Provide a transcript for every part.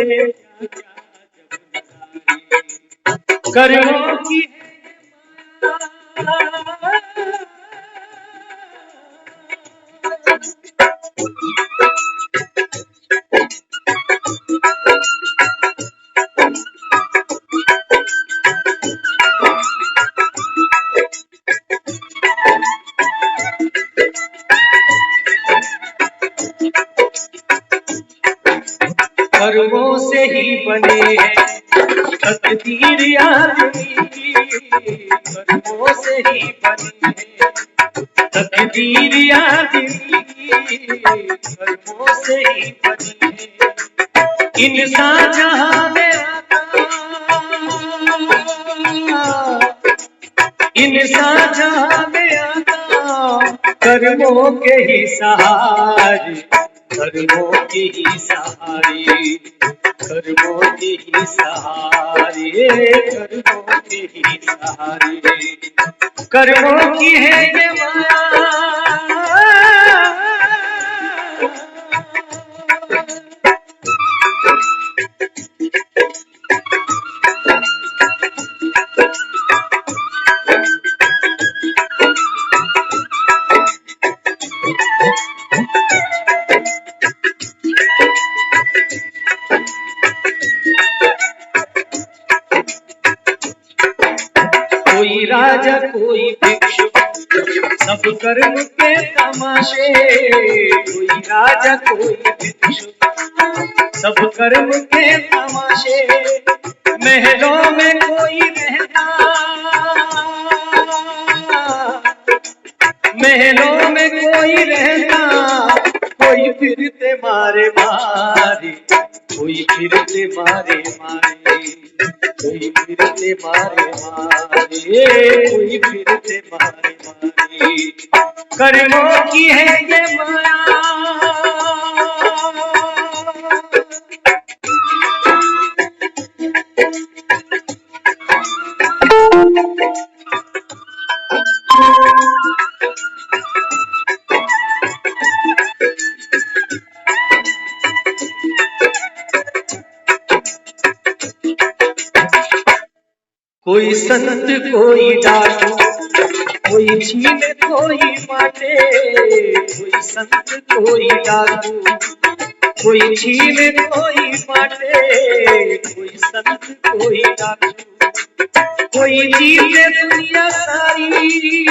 बने कर्मों की कर्मों से ही बने हैं तकदीर आदमी की, कर्मों से ही बने हैं तकदीर आदमी की, कर्मों से ही बने हैं इंसान जहां में आता, इंसान जहां में आता कर्मों के ही सहारे, कर्मों के ही सहारे, कर्मों के ही सहारे, कर्मों के ही सहारे, कर्मों की है ये माया। कोई राजा कोई भिक्षु सब कर्म के तमाशे, कोई राजा कोई भिक्षु सब कर्म के तमाशे, महलों में कोई रहता, महलों में कोई रहता, कोई फिरते मारे मारे, कोई फिरते मारे मारे, कोई फिरते मारे मारे, कोई फिरते मारे मारे, कर्मों की है ये माया। कोई संत कोई डाकू, कोई छीने कोई बाटे, कोई संत कोई डाकू, कोई छीने कोई बाटे, कोई संत कोई डाकू, कोई जीते दुनिया सारी,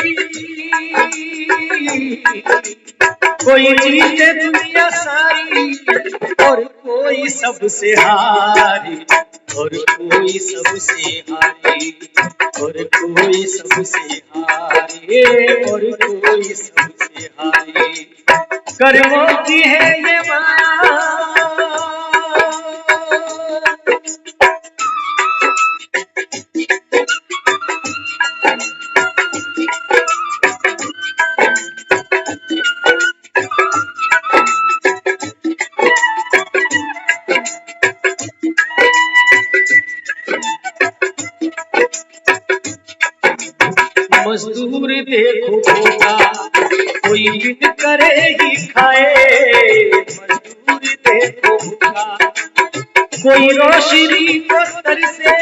कोई जीते दुनिया सारी, और कोई सबसे हारी, और कोई सबसे हारी, और कोई सबसे हारी, और कोई सबसे हारी, कर्मों की है ये माया। मजदूर देखो भूखा कोई बिन करे ही खाए, मजदूर देखो भूखा कोई रोशनी को तरसे,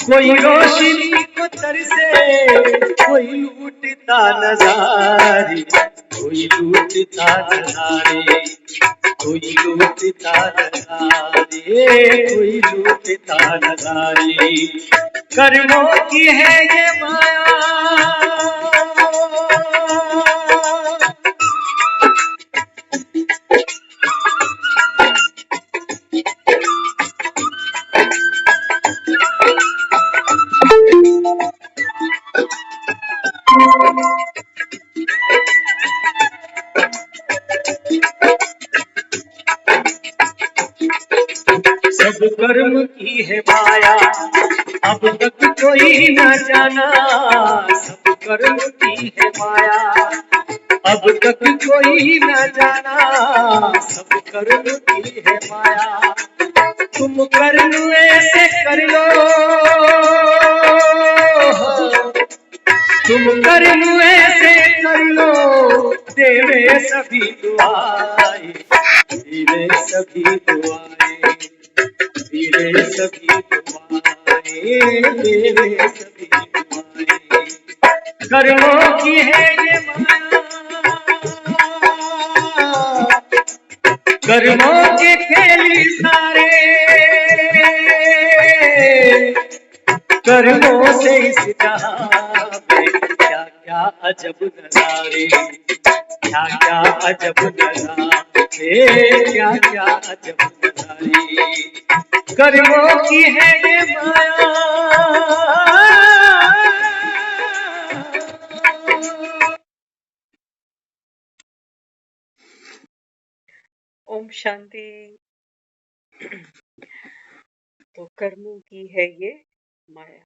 कोई रोशनी को तरसे, कोई लूटता नजारे, कोई लूटता नजारे, कोई लूटता नजारे, कोई लूटता नजारे, कर्मों की है ये माया। सब कर्म की है माया अब तक कोई न जाना, सब कर्म की है माया अब तक कोई न जाना, सब कर्म की है माया। तुम कर्म ऐसे कर लो, तुम कर्म ऐसे कर लो, देवे सभी दुआएं। सभी दुआएं, मेरे सभी दुआएं, मेरे सभी दुआएं। कर्मों की है ये माया, कर्मों के खेल सारे, कर्मों से इस जहां में क्या क्या अजब नजारे, क्या क्या अजब नजारे, क्या क्या अजब नजारे। कर्मों की है ये माया। ओम शांति। तो कर्मों की है ये माया।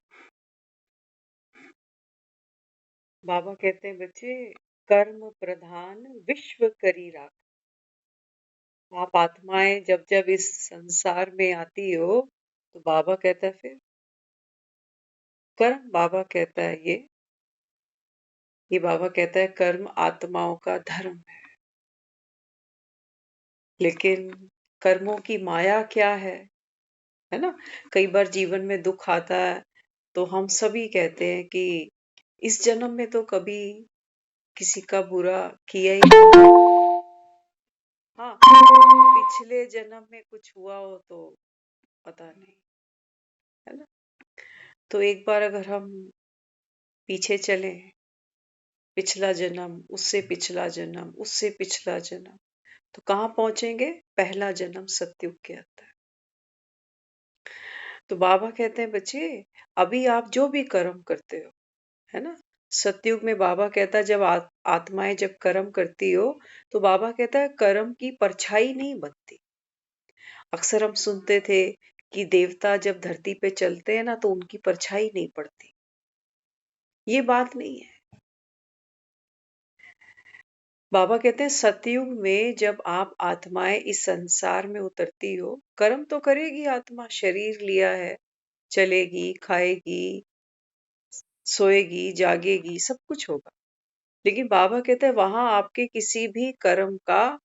बाबा कहते हैं बच्चे, कर्म प्रधान विश्व करी राख। आप आत्माएं जब जब इस संसार में आती हो तो बाबा कहता है फिर कर्म, बाबा कहता है ये बाबा कहता है कर्म आत्माओं का धर्म है। लेकिन कर्मों की माया क्या है ना। कई बार जीवन में दुख आता है तो हम सभी कहते हैं कि इस जन्म में तो कभी किसी का बुरा किया ही नहीं। हाँ, पिछले जन्म में कुछ हुआ हो तो पता नहीं, है ना। तो एक बार अगर हम पीछे चलें, पिछला जन्म, उससे पिछला जन्म, उससे पिछला जन्म, तो कहाँ पहुंचेंगे? पहला जन्म सतयुग के अंदर। तो बाबा कहते हैं बच्चे, अभी आप जो भी कर्म करते हो, है ना, सतयुग में बाबा कहता है जब आत्माएं जब कर्म करती हो तो बाबा कहता है कर्म की परछाई नहीं बनती। अक्सर हम सुनते थे कि देवता जब धरती पे चलते हैं ना तो उनकी परछाई नहीं पड़ती। ये बात नहीं है। बाबा कहते हैं सतयुग में जब आप आत्माएं इस संसार में उतरती हो, कर्म तो करेगी आत्मा, शरीर लिया है, चलेगी, खाएगी, सोएगी, जागेगी, सब कुछ होगा। लेकिन बाबा कहते हैं वहां आपके किसी भी कर्म का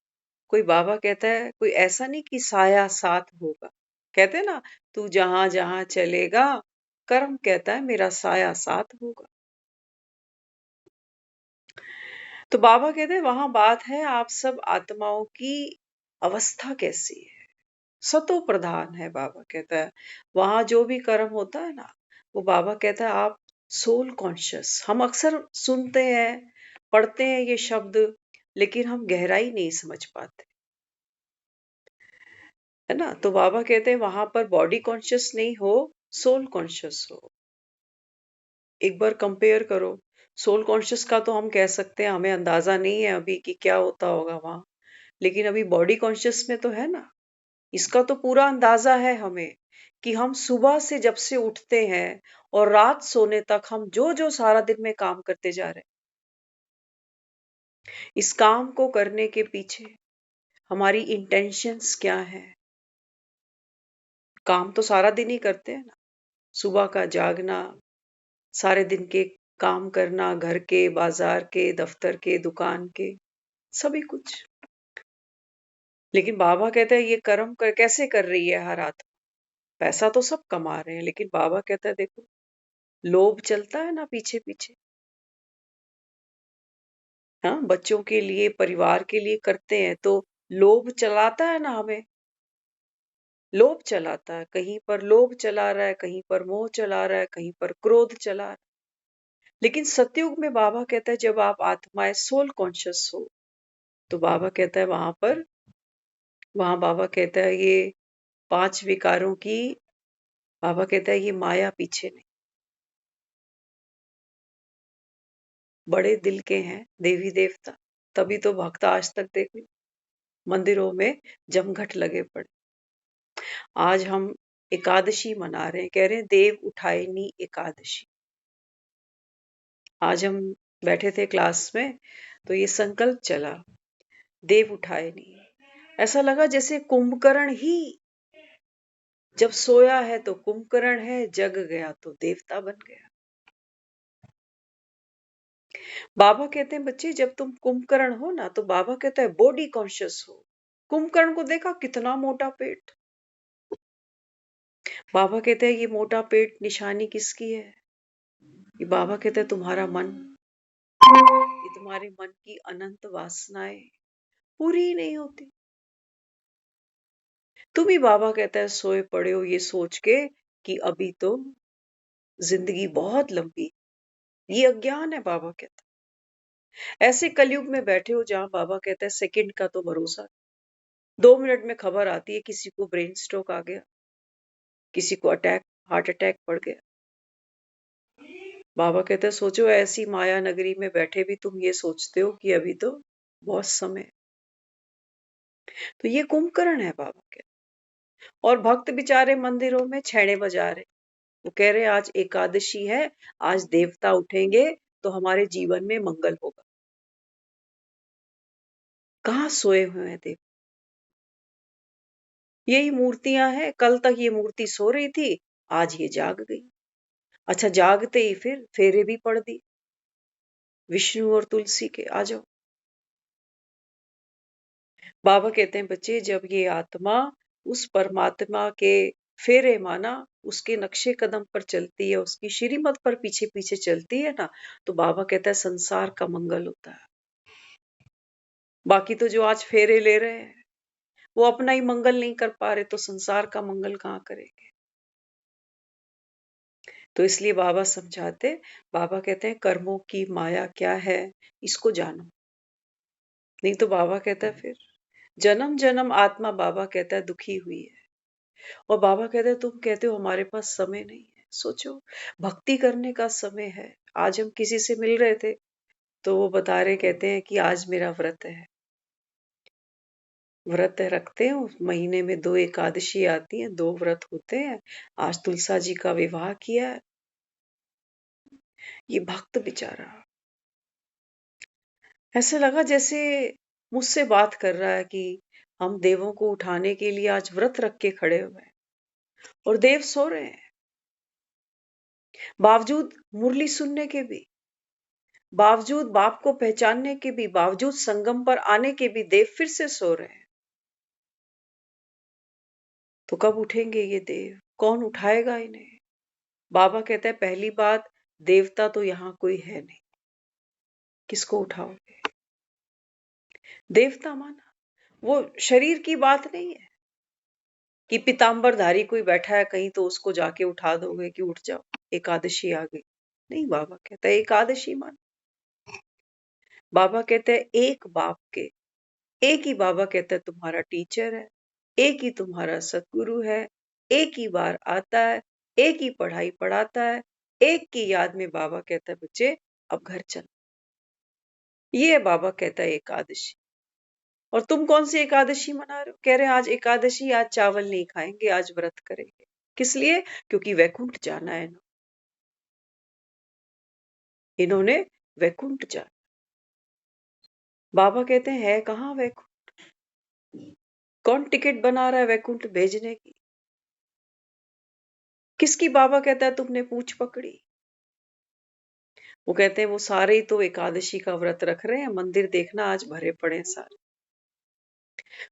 कोई, बाबा कहता है कोई ऐसा नहीं कि साया साथ होगा। कहते हैं ना, तू जहां जहां चलेगा, कर्म कहता है मेरा साया साथ होगा। तो बाबा कहते हैं वहां बात है आप सब आत्माओं की अवस्था कैसी है। सतो प्रधान है, बाबा कहता है वहां जो भी कर्म होता है ना, वो बाबा कहता है आप सोल कॉन्शियस। हम अक्सर सुनते हैं, पढ़ते हैं ये शब्द, लेकिन हम गहराई नहीं समझ पाते, है ना। तो बाबा कहते हैं वहां पर बॉडी कॉन्शियस नहीं हो, सोल कॉन्शियस हो। एक बार कंपेयर करो, सोल कॉन्शियस का तो हम कह सकते हैं हमें अंदाजा नहीं है अभी कि क्या होता होगा वहां, लेकिन अभी बॉडी कॉन्शियस में तो है ना। इसका तो पूरा अंदाजा है हमें कि हम सुबह से जब से उठते हैं और रात सोने तक हम जो जो सारा दिन में काम करते जा रहे हैं, इस काम को करने के पीछे हमारी इंटेंशंस क्या है। काम तो सारा दिन ही करते हैं ना, सुबह का जागना, सारे दिन के काम करना, घर के, बाजार के, दफ्तर के, दुकान के, सभी कुछ। लेकिन बाबा कहते हैं ये कर्म कैसे कर रही है हर आत्मा। पैसा तो सब कमा रहे हैं, लेकिन बाबा कहता है देखो, लोभ चलता है ना पीछे पीछे। हाँ, बच्चों के लिए, परिवार के लिए करते हैं तो लोभ चलाता है ना हमें। लोभ चलाता है, कहीं पर लोभ चला रहा है, कहीं पर मोह चला रहा है, कहीं पर क्रोध चला रहा है। लेकिन सतयुग में बाबा कहता है जब आप आत्माएं सोल कॉन्शियस हो, तो बाबा कहता है वहां बाबा कहता है ये 5 विकारों की, बाबा कहता है ये माया पीछे नहीं। बड़े दिल के हैं देवी देवता, तभी तो भक्त आज तक देख लो मंदिरों में जमघट लगे पड़े। आज हम एकादशी मना रहे हैं, कह रहे हैं देव उठाइनी एकादशी। आज हम बैठे थे क्लास में तो ये संकल्प चला, देव उठाइनी। ऐसा लगा जैसे कुंभकर्ण ही जब सोया है तो कुंभकर्ण है, जग गया तो देवता बन गया। बाबा कहते हैं बच्चे जब तुम कुंभकर्ण हो ना, तो बाबा कहता है बॉडी कॉन्शियस हो, कुंभकर्ण को देखा, कितना मोटा पेट। बाबा कहते हैं ये मोटा पेट निशानी किसकी है? ये बाबा कहते हैं तुम्हारा मन, ये तुम्हारे मन की अनंत वासनाएं पूरी ही नहीं होती। तुम ही बाबा कहता है सोए पड़े हो ये सोच के कि अभी तो जिंदगी बहुत लंबी। ये अज्ञान है, बाबा कहता है। ऐसे कलयुग में बैठे हो जहां बाबा कहता है सेकंड का तो भरोसा, 2 मिनट में खबर आती है किसी को ब्रेन स्ट्रोक आ गया, किसी को हार्ट अटैक पड़ गया। बाबा कहते हैं सोचो ऐसी माया नगरी में बैठे भी तुम ये सोचते हो कि अभी तो बहुत समय है। तो ये कुंभकर्ण है, बाबा कहते हैं। और भक्त बेचारे मंदिरों में छेड़े बजा रहे, वो कह रहे आज एकादशी है, आज देवता उठेंगे तो हमारे जीवन में मंगल होगा। कहाँ सोए हुए हैं देव? यही मूर्तियां हैं, कल तक ये मूर्ति सो रही थी, आज ये जाग गई। अच्छा, जागते ही फिर फेरे भी पड़ दिए विष्णु और तुलसी के, आ जाओ। बाबा कहते हैं बच्चे जब ये आत्मा उस परमात्मा के फेरे माना, उसके नक्शे कदम पर चलती है, उसकी श्रीमत पर पीछे पीछे चलती है ना, तो बाबा कहता है संसार का मंगल होता है। बाकी तो जो आज फेरे ले रहे हैं वो अपना ही मंगल नहीं कर पा रहे, तो संसार का मंगल कहाँ करेंगे? तो इसलिए बाबा समझाते, बाबा कहते हैं कर्मों की माया क्या है, इसको जानो। नहीं तो बाबा कहता है फिर जन्म जन्म आत्मा, बाबा कहता है दुखी हुई है। और बाबा कहते हैं तुम कहते हो हमारे पास समय नहीं है, सोचो भक्ति करने का समय है। आज हम किसी से मिल रहे थे तो वो बता रहे, कहते हैं कि आज मेरा व्रत है। व्रत रखते हैं, उस महीने में 2 एकादशी आती हैं, 2 व्रत होते हैं। आज तुलसा जी का विवाह किया है। ये भक्त बेचारा ऐसे लगा जैसे मुझसे बात कर रहा है कि हम देवों को उठाने के लिए आज व्रत रख के खड़े हुए हैं और देव सो रहे हैं। बावजूद मुरली सुनने के भी, बावजूद बाप को पहचानने के भी, बावजूद संगम पर आने के भी देव फिर से सो रहे हैं। तो कब उठेंगे ये देव? कौन उठाएगा इन्हें? बाबा कहता है पहली बात, देवता तो यहाँ कोई है नहीं, किसको उठाओगे? देवता माना वो शरीर की बात नहीं है कि पीताम्बरधारी कोई बैठा है कहीं तो उसको जाके उठा दोगे कि उठ जाओ एकादशी आ गई। नहीं, बाबा कहता है एकादशी मान। बाबा कहते हैं एक बाप के, एक ही बाबा कहता है तुम्हारा टीचर है, एक ही तुम्हारा सतगुरु है, एक ही बार आता है, एक ही पढ़ाई पढ़ाता है, एक की याद में बाबा कहता है बच्चे अब घर चल। ये है बाबा कहता है एकादशी। और तुम कौन सी एकादशी मना रहे हो? कह रहे हैं आज एकादशी, आज चावल नहीं खाएंगे, आज व्रत करेंगे। किस लिए? क्योंकि वैकुंठ जाना है ना, इन्होंने वैकुंठ जाना। बाबा कहते हैं है कहाँ वैकुंठ? कौन टिकट बना रहा है वैकुंठ भेजने की? किसकी बाबा कहता है तुमने पूछ पकड़ी? वो कहते हैं वो सारे ही तो एकादशी का व्रत रख रहे हैं, मंदिर देखना आज भरे पड़े हैं सारे।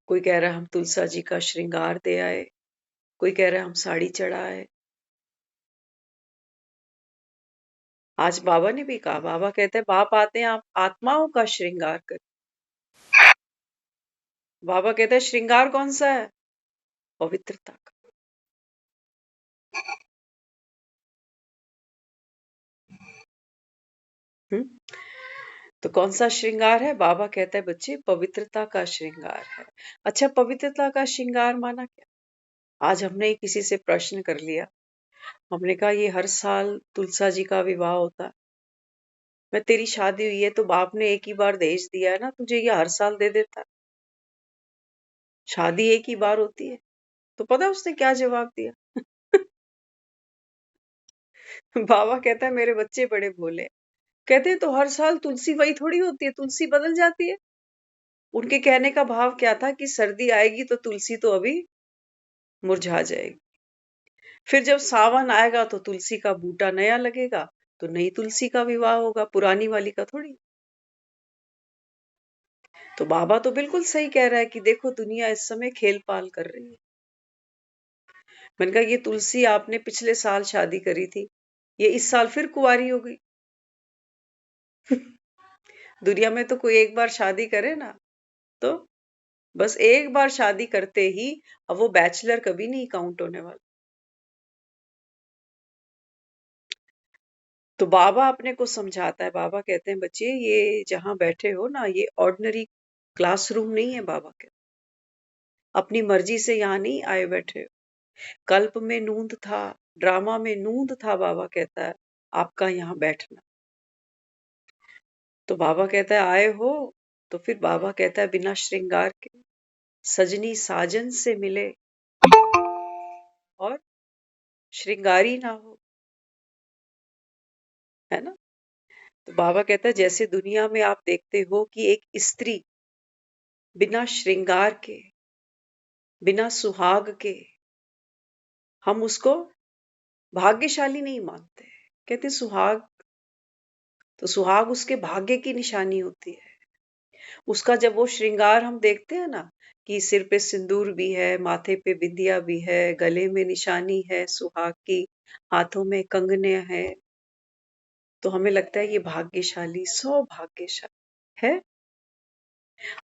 कोई कह रहा है हम तुलसा जी का श्रृंगार दे आए, कोई कह रहा है हम साड़ी चढ़ाए। आज बाबा ने भी कहा, बाबा कहते हैं बाप आते हैं आप आत्माओं का श्रृंगार कर। बाबा कहते हैं श्रृंगार कौन सा है? पवित्रता का। तो कौन सा श्रृंगार है? बाबा कहता है बच्चे पवित्रता का श्रृंगार है। अच्छा, पवित्रता का श्रृंगार माना क्या? आज हमने किसी से प्रश्न कर लिया, हमने कहा ये हर साल तुलसा जी का विवाह होता है, मैं तेरी शादी हुई है तो बाप ने एक ही बार दहेज दिया है ना, तुझे ये हर साल दे देता है। शादी एक ही बार होती है। तो पता है उसने क्या जवाब दिया? बाबा कहता है मेरे बच्चे बड़े भोले हैं। कहते हैं तो हर साल तुलसी वही थोड़ी होती है, तुलसी बदल जाती है। उनके कहने का भाव क्या था कि सर्दी आएगी तो तुलसी तो अभी मुरझा जाएगी, फिर जब सावन आएगा तो तुलसी का बूटा नया लगेगा, तो नई तुलसी का विवाह होगा, पुरानी वाली का थोड़ी। तो बाबा तो बिल्कुल सही कह रहा है कि देखो दुनिया इस समय खेल पाल कर रही है। मैंने कहा ये तुलसी आपने पिछले साल शादी करी थी, ये इस साल फिर कुंवारी हो गई। दुनिया में तो कोई एक बार शादी करे ना, तो बस एक बार शादी करते ही अब वो बैचलर कभी नहीं काउंट होने वाला। तो बाबा अपने को समझाता है, बाबा कहते हैं बच्चे ये जहां बैठे हो ना, ये ऑर्डिनरी क्लासरूम नहीं है। बाबा के अपनी मर्जी से यहाँ नहीं आए बैठे हो। कल्प में नूंद था, ड्रामा में नूंद था। बाबा कहता है आपका यहाँ बैठना। तो बाबा कहता है आए हो, तो फिर बाबा कहता है बिना श्रृंगार के सजनी साजन से मिले और श्रृंगारी ना हो, है ना। तो बाबा कहता है जैसे दुनिया में आप देखते हो कि एक स्त्री बिना श्रृंगार के, बिना सुहाग के, हम उसको भाग्यशाली नहीं मानते। कहते सुहाग, तो सुहाग उसके भाग्य की निशानी होती है। उसका जब वो श्रृंगार हम देखते हैं ना, कि सिर पे सिंदूर भी है, माथे पे बिंदिया भी है, गले में निशानी है सुहाग की, हाथों में कंगने हैं, तो हमें लगता है ये भाग्यशाली, सौभाग्यशाली है।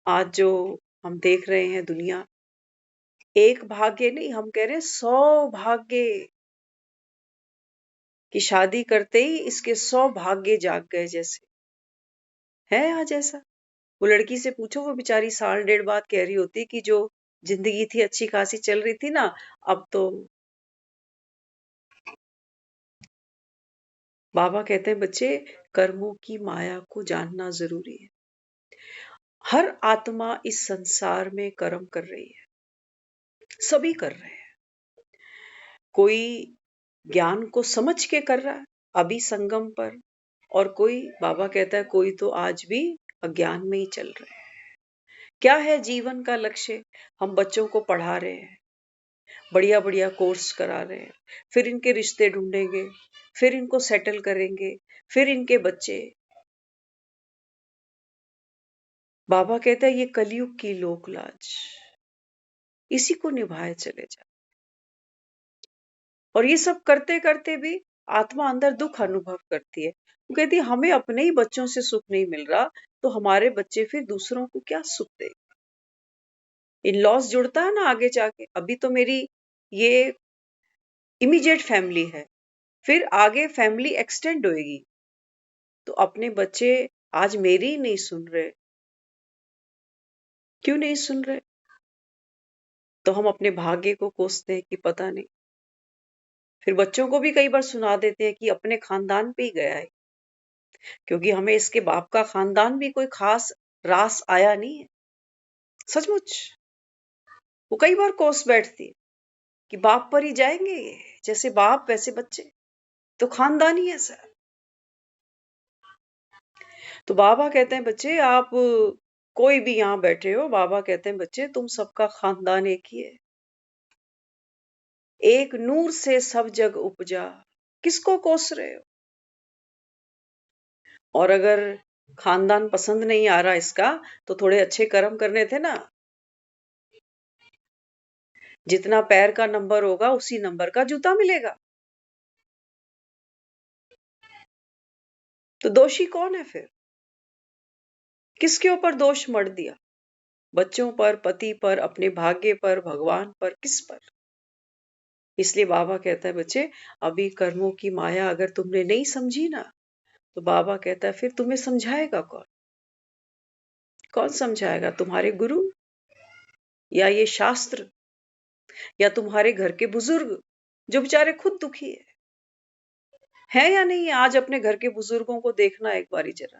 आज जो हम देख रहे हैं दुनिया, एक भाग्य नहीं, हम कह रहे हैं सौभाग्य, कि शादी करते ही इसके 100 भाग्य जाग गए जैसे है आज ऐसा। वो लड़की से पूछो, वो बेचारी साल डेढ़ बाद कह रही होती कि जो जिंदगी थी अच्छी खासी चल रही थी ना, अब तो। बाबा कहते हैं बच्चे कर्मों की माया को जानना जरूरी है। हर आत्मा इस संसार में कर्म कर रही है, सभी कर रहे हैं। कोई ज्ञान को समझ के कर रहा है अभी संगम पर, और कोई, बाबा कहता है कोई तो आज भी अज्ञान में ही चल रहे हैं। क्या है जीवन का लक्ष्य? हम बच्चों को पढ़ा रहे हैं, बढ़िया बढ़िया कोर्स करा रहे हैं, फिर इनके रिश्ते ढूंढेंगे, फिर इनको सेटल करेंगे, फिर इनके बच्चे। बाबा कहता है ये कलयुग की लोक लाज, इसी को निभाए चले जा। और ये सब करते करते भी आत्मा अंदर दुख अनुभव करती है। वो कहती है हमें अपने ही बच्चों से सुख नहीं मिल रहा, तो हमारे बच्चे फिर दूसरों को क्या सुख दे। इन लॉस जुड़ता है ना आगे जाके। अभी तो मेरी ये इमीडिएट फैमिली है, फिर आगे फैमिली एक्सटेंड होएगी, तो अपने बच्चे आज मेरी नहीं सुन रहे। क्यों नहीं सुन रहे? तो हम अपने भाग्य को कोसते हैं कि पता नहीं। फिर बच्चों को भी कई बार सुना देते हैं कि अपने खानदान पे ही गया है, क्योंकि हमें इसके बाप का खानदान भी कोई खास रास आया नहीं है। सचमुच वो कई बार कोस बैठती है कि बाप पर ही जाएंगे ये, जैसे बाप वैसे बच्चे, तो खानदान ही ऐसा है। तो बाबा कहते हैं बच्चे आप कोई भी यहाँ बैठे हो, बाबा कहते हैं बच्चे तुम सबका खानदान एक ही है। एक नूर से सब जग उपजा, किसको कोस रहे हो? और अगर खानदान पसंद नहीं आ रहा इसका, तो थोड़े अच्छे कर्म करने थे ना। जितना पैर का नंबर होगा उसी नंबर का जूता मिलेगा। तो दोषी कौन है फिर? किसके ऊपर दोष मढ़ दिया? बच्चों पर, पति पर, अपने भाग्य पर, भगवान पर, किस पर? इसलिए बाबा कहता है बच्चे अभी कर्मों की माया अगर तुमने नहीं समझी ना, तो बाबा कहता है फिर तुम्हें समझाएगा कौन? कौन समझाएगा? तुम्हारे गुरु, या ये शास्त्र, या तुम्हारे घर के बुजुर्ग जो बेचारे खुद दुखी है या नहीं? आज अपने घर के बुजुर्गों को देखना एक बारी जरा।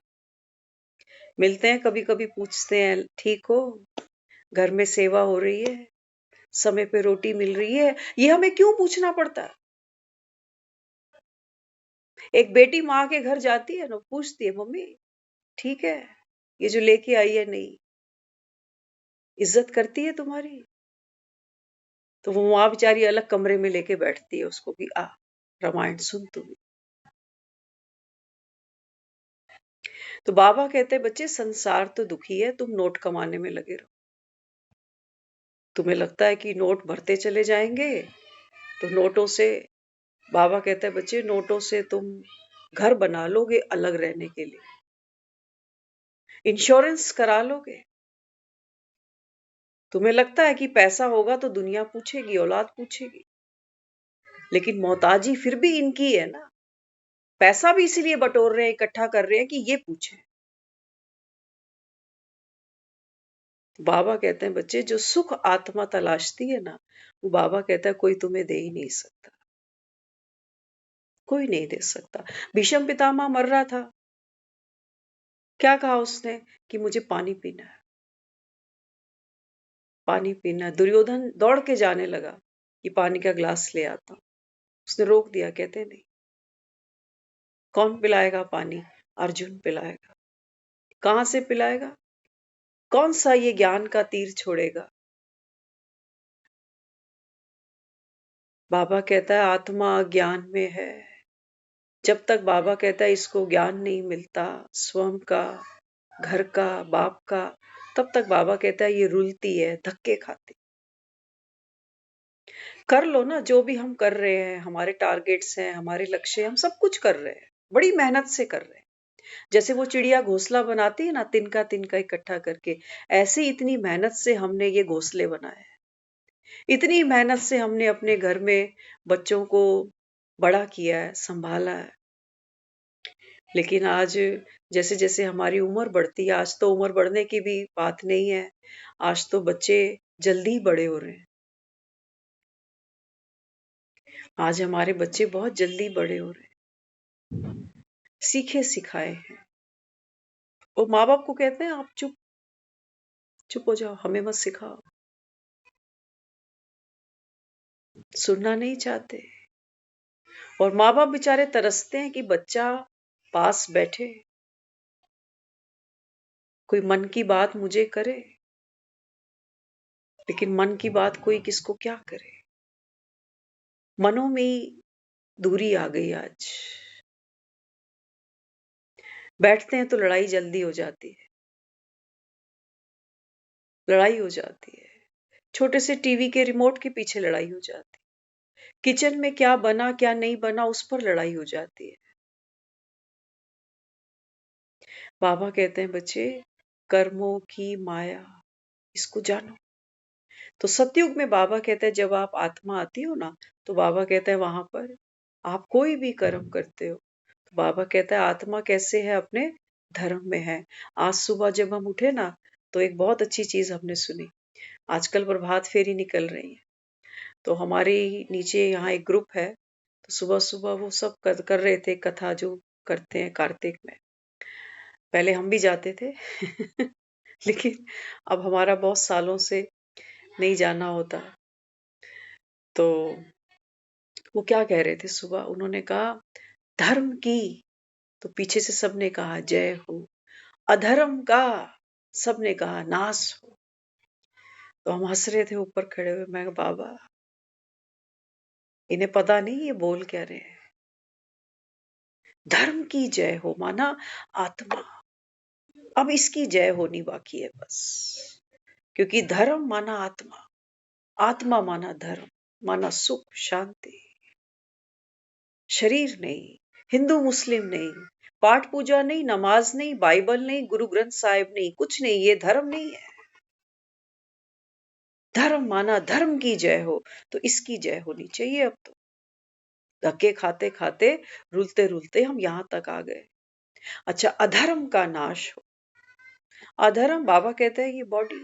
मिलते हैं कभी कभी, पूछते हैं ठीक हो, घर में सेवा हो रही है, समय पे रोटी मिल रही है, ये हमें क्यों पूछना पड़ता है? एक बेटी माँ के घर जाती है ना, पूछती है मम्मी ठीक है, ये जो लेके आई है नहीं, इज्जत करती है तुम्हारी? तो वो माँ बेचारी अलग कमरे में लेके बैठती है उसको कि आ रामायण सुन तू भी। तो बाबा कहते हैं बच्चे संसार तो दुखी है, तुम नोट कमाने में लगे रहो। तुम्हें लगता है कि नोट भरते चले जाएंगे तो नोटों से, बाबा कहते हैं बच्चे नोटों से तुम घर बना लोगे अलग रहने के लिए, इंश्योरेंस करा लोगे। तुम्हें लगता है कि पैसा होगा तो दुनिया पूछेगी, औलाद पूछेगी, लेकिन मोहताजी फिर भी इनकी है ना। पैसा भी इसीलिए बटोर रहे हैं, इकट्ठा कर रहे हैं कि ये पूछे। बाबा कहते हैं बच्चे जो सुख आत्मा तलाशती है ना, वो बाबा कहता है कोई तुम्हें दे ही नहीं सकता, कोई नहीं दे सकता। भीष्म पितामह मर रहा था, क्या कहा उसने कि मुझे पानी पीना है, पानी पीना है। दुर्योधन दौड़ के जाने लगा कि पानी का ग्लास ले आता हूं, उसने रोक दिया, कहते नहीं, कौन पिलाएगा पानी? अर्जुन पिलाएगा। कहां से पिलाएगा? कौन सा ये ज्ञान का तीर छोड़ेगा? बाबा कहता है आत्मा ज्ञान में है। जब तक बाबा कहता है इसको ज्ञान नहीं मिलता स्वयं का, घर का, बाप का, तब तक बाबा कहता है ये रुलती है, धक्के खाती। कर लो ना जो भी हम कर रहे हैं, हमारे टारगेट्स हैं, हमारे लक्ष्य, हम सब कुछ कर रहे हैं, बड़ी मेहनत से कर रहे हैं। जैसे वो चिड़िया घोंसला बनाती है ना, तिनका तिनका इकट्ठा करके, ऐसे इतनी मेहनत से हमने ये घोंसले बनाए हैं। इतनी मेहनत से हमने अपने घर में बच्चों को बड़ा किया है, संभाला है। लेकिन आज जैसे जैसे हमारी उम्र बढ़ती है, आज तो उम्र बढ़ने की भी बात नहीं है, आज तो बच्चे जल्दी बड़े हो रहे हैं। आज हमारे बच्चे बहुत जल्दी बड़े हो रहे हैं, सीखे सिखाए हैं। वो माँ बाप को कहते हैं आप चुप चुप हो जाओ, हमें मत सिखाओ। सुनना नहीं चाहते, और माँ बाप बेचारे तरसते हैं कि बच्चा पास बैठे, कोई मन की बात मुझे करे। लेकिन मन की बात कोई किसको क्या करे, मनों में ही दूरी आ गई आज। बैठते हैं तो लड़ाई जल्दी हो जाती है, लड़ाई हो जाती है। छोटे से टीवी के रिमोट के पीछे लड़ाई हो जाती है, किचन में क्या बना क्या नहीं बना उस पर लड़ाई हो जाती है। बाबा कहते हैं बच्चे कर्मों की माया, इसको जानो। तो सतयुग में बाबा कहते हैं जब आप आत्मा आती हो ना, तो बाबा कहता है वहां पर आप कोई भी कर्म करते हो, तो बाबा कहता है आत्मा कैसे है, अपने धर्म में है। आज सुबह जब हम उठे ना, तो एक बहुत अच्छी चीज हमने सुनी। आजकल प्रभात फेरी निकल रही है, तो हमारे नीचे यहाँ एक ग्रुप है, तो सुबह सुबह वो सब कर रहे थे कथा जो करते हैं कार्तिक में। पहले हम भी जाते थे लेकिन अब हमारा बहुत सालों से नहीं जाना होता। तो वो क्या कह रहे थे सुबह, उन्होंने कहा धर्म की, तो पीछे से सबने कहा जय हो, अधर्म का सबने कहा नाश हो। तो हम हंस रहे थे ऊपर खड़े हुए, मैं कहा, बाबा इन्हें पता नहीं ये बोल क्या रहे हैं। धर्म की जय हो माना आत्मा, अब इसकी जय होनी बाकी है बस। क्योंकि धर्म माना आत्मा, आत्मा माना धर्म, माना सुख शांति। शरीर नहीं, हिंदू मुस्लिम नहीं, पाठ पूजा नहीं, नमाज नहीं, बाइबल नहीं, गुरु ग्रंथ साहिब नहीं, कुछ नहीं, ये धर्म नहीं है। धर्म माना धर्म की जय हो, तो इसकी जय होनी चाहिए। अब तो धक्के खाते खाते, रुलते रुलते हम यहां तक आ गए। अच्छा, अधर्म का नाश हो। अधर्म बाबा कहते हैं ये बॉडी,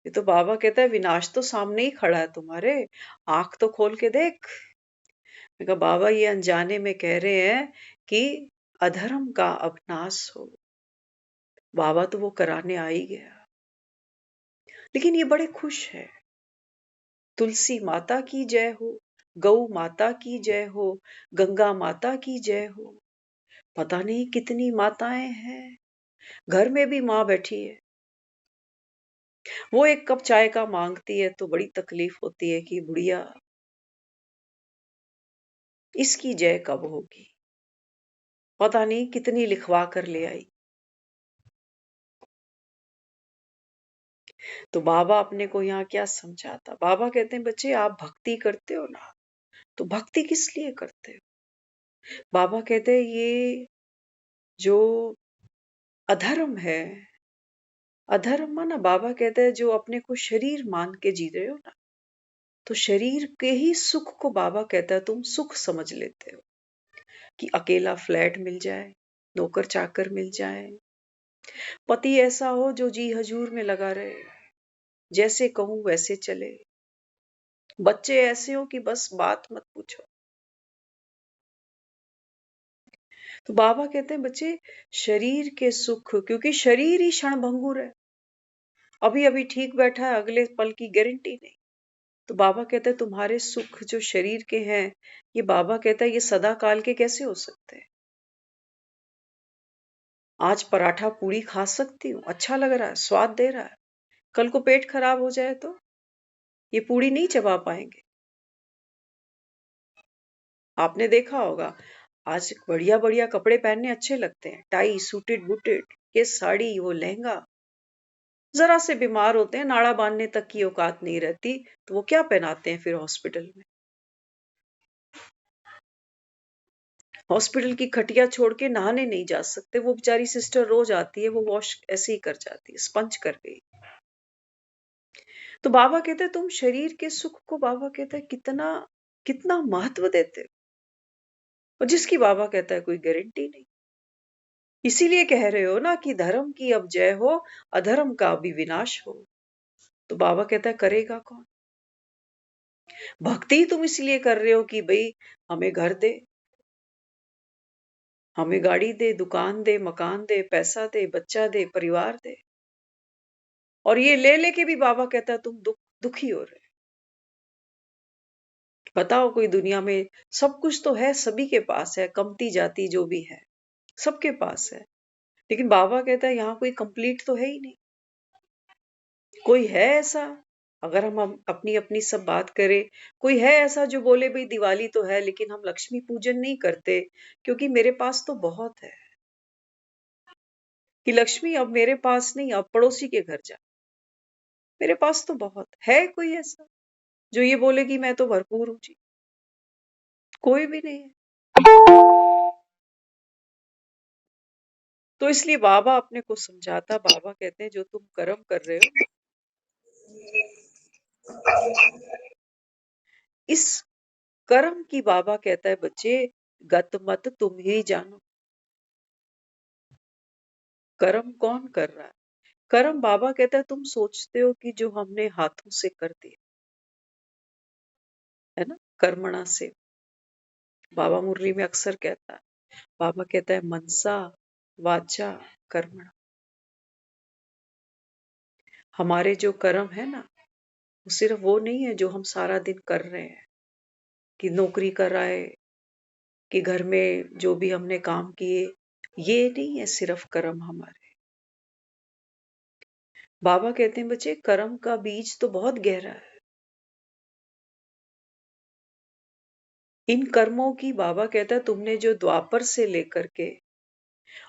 ये तो बाबा कहता है विनाश तो सामने ही खड़ा है तुम्हारे, आंख तो खोल के देख। मैं कहा बाबा ये अनजाने में कह रहे हैं कि अधर्म का अब नाश हो। बाबा तो वो कराने आ ही गया, लेकिन ये बड़े खुश है। तुलसी माता की जय हो, गौ माता की जय हो, गंगा माता की जय हो। पता नहीं कितनी माताएं हैं, घर में भी माँ बैठी है। वो एक कप चाय का मांगती है तो बड़ी तकलीफ होती है कि बुढ़िया इसकी जय कब होगी, पता नहीं कितनी लिखवा कर ले आई। तो बाबा अपने को यहाँ क्या समझाता? बाबा कहते हैं बच्चे आप भक्ति करते हो ना, तो भक्ति किस लिए करते हो? बाबा कहते हैं ये जो अधर्म है, अधर्म माना बाबा कहते हैं जो अपने को शरीर मान के जी रहे हो ना, तो शरीर के ही सुख को बाबा कहता है तुम सुख समझ लेते हो कि अकेला फ्लैट मिल जाए, नौकर चाकर मिल जाए, पति ऐसा हो जो जी हजूर में लगा रहे, जैसे कहूं वैसे चले, बच्चे ऐसे हो कि बस बात मत पूछो। तो बाबा कहते हैं बच्चे शरीर के सुख, क्योंकि शरीर ही क्षणभंगुर है, अभी अभी ठीक बैठा है, अगले पल की गारंटी नहीं। तो बाबा कहते हैं तुम्हारे सुख जो शरीर के हैं, ये बाबा कहता है ये सदा काल के कैसे हो सकते हैं? आज पराठा पूरी खा सकती हूँ, अच्छा लग रहा है, स्वाद दे रहा है, कल को पेट खराब हो जाए तो ये पूरी नहीं चबा पाएंगे। आपने देखा होगा आज बढ़िया बढ़िया कपड़े पहनने अच्छे लगते हैं, टाई सूटेड बूटेड, ये साड़ी वो लहंगा, जरा से बीमार होते हैं, नाड़ा बांधने तक की औकात नहीं रहती, तो वो क्या पहनाते हैं फिर हॉस्पिटल में? हॉस्पिटल की खटिया छोड़ के नहाने नहीं जा सकते, वो बेचारी सिस्टर रोज आती है, वो वॉश ऐसे ही कर जाती है, स्पंज कर गई। तो बाबा कहते हैं तुम शरीर के सुख को बाबा कहता है कितना कितना महत्व देते हो, और जिसकी बाबा कहता है कोई गारंटी नहीं। इसीलिए कह रहे हो ना कि धर्म की अब जय हो, अधर्म का भी विनाश हो। तो बाबा कहता है करेगा कौन? भक्ति तुम इसलिए कर रहे हो कि भाई हमें घर दे, हमें गाड़ी दे, दुकान दे, मकान दे, पैसा दे, बच्चा दे, परिवार दे, और ये ले लेके भी बाबा कहता है तुम दुखी हो रहे। बताओ कोई दुनिया में सब कुछ तो है, सभी के पास है, कमती जाति जो भी है सबके पास है, लेकिन बाबा कहता है यहाँ कोई कंप्लीट तो है ही नहीं। कोई है ऐसा? अगर हम अपनी अपनी सब बात करें, कोई है ऐसा जो बोले भाई दिवाली तो है लेकिन हम लक्ष्मी पूजन नहीं करते क्योंकि मेरे पास तो बहुत है, कि लक्ष्मी अब मेरे पास नहीं, अब पड़ोसी के घर जा, मेरे पास तो बहुत है? कोई ऐसा जो ये बोले कि मैं तो भरपूर हूं जी? कोई भी नहीं है। तो इसलिए बाबा अपने को समझाता, बाबा कहते हैं जो तुम कर्म कर रहे हो, इस कर्म की बाबा कहता है बच्चे गत मत तुम ही जानो। कर्म कौन कर रहा है? कर्म बाबा कहता है तुम सोचते हो कि जो हमने हाथों से कर दिया है ना, कर्मणा से, बाबा मुरली में अक्सर कहता है, बाबा कहता है मनसा वाचा कर्मणा। हमारे जो कर्म है ना, वो सिर्फ वो नहीं है जो हम सारा दिन कर रहे हैं, कि नौकरी कर रहा है, कि घर में जो भी हमने काम किए, ये नहीं है सिर्फ कर्म हमारे। बाबा कहते हैं बच्चे कर्म का बीज तो बहुत गहरा है। इन कर्मों की बाबा कहता है तुमने जो द्वापर से लेकर के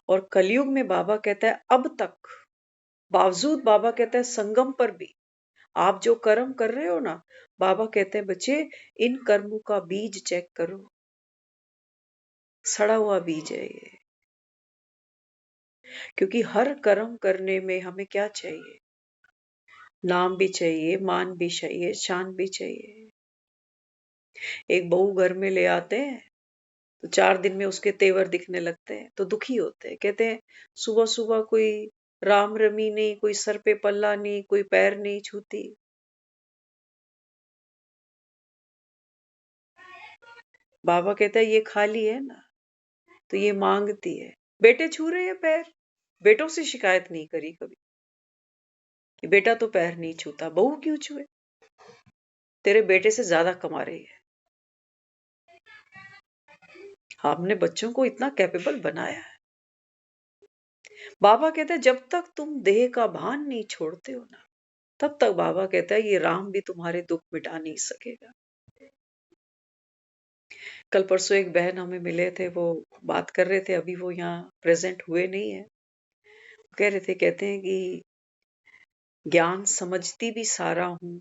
और कलयुग में बाबा कहता है अब तक, बावजूद बाबा कहता है संगम पर भी आप जो कर्म कर रहे हो ना, बाबा कहते हैं बच्चे इन कर्मों का बीज चेक करो, सड़ा हुआ बीज है ये। क्योंकि हर कर्म करने में हमें क्या चाहिए? नाम भी चाहिए, मान भी चाहिए, शान भी चाहिए। एक बहू घर में ले आते हैं तो 4 दिन में उसके तेवर दिखने लगते हैं तो दुखी होते हैं, कहते हैं सुबह सुबह कोई राम रमी नहीं, कोई सर पे पल्ला नहीं, कोई पैर नहीं छूती। बाबा कहता है ये खाली है ना, तो ये मांगती है। बेटे छू रहे हैं पैर, बेटों से शिकायत नहीं करी कभी कि बेटा तो पैर नहीं छूता, बहू क्यों छुए? तेरे बेटे से ज्यादा कमा रही है। हमने बच्चों को इतना कैपेबल बनाया है। बाबा कहता है जब तक तुम देह का भान नहीं छोड़ते हो ना, तब तक बाबा कहता है ये राम भी तुम्हारे दुख मिटा नहीं सकेगा। कल परसों एक बहन हमें मिले थे, वो बात कर रहे थे, अभी वो यहाँ प्रेजेंट हुए नहीं है, कह रहे थे, कहते हैं कि ज्ञान समझती भी सारा हूँ,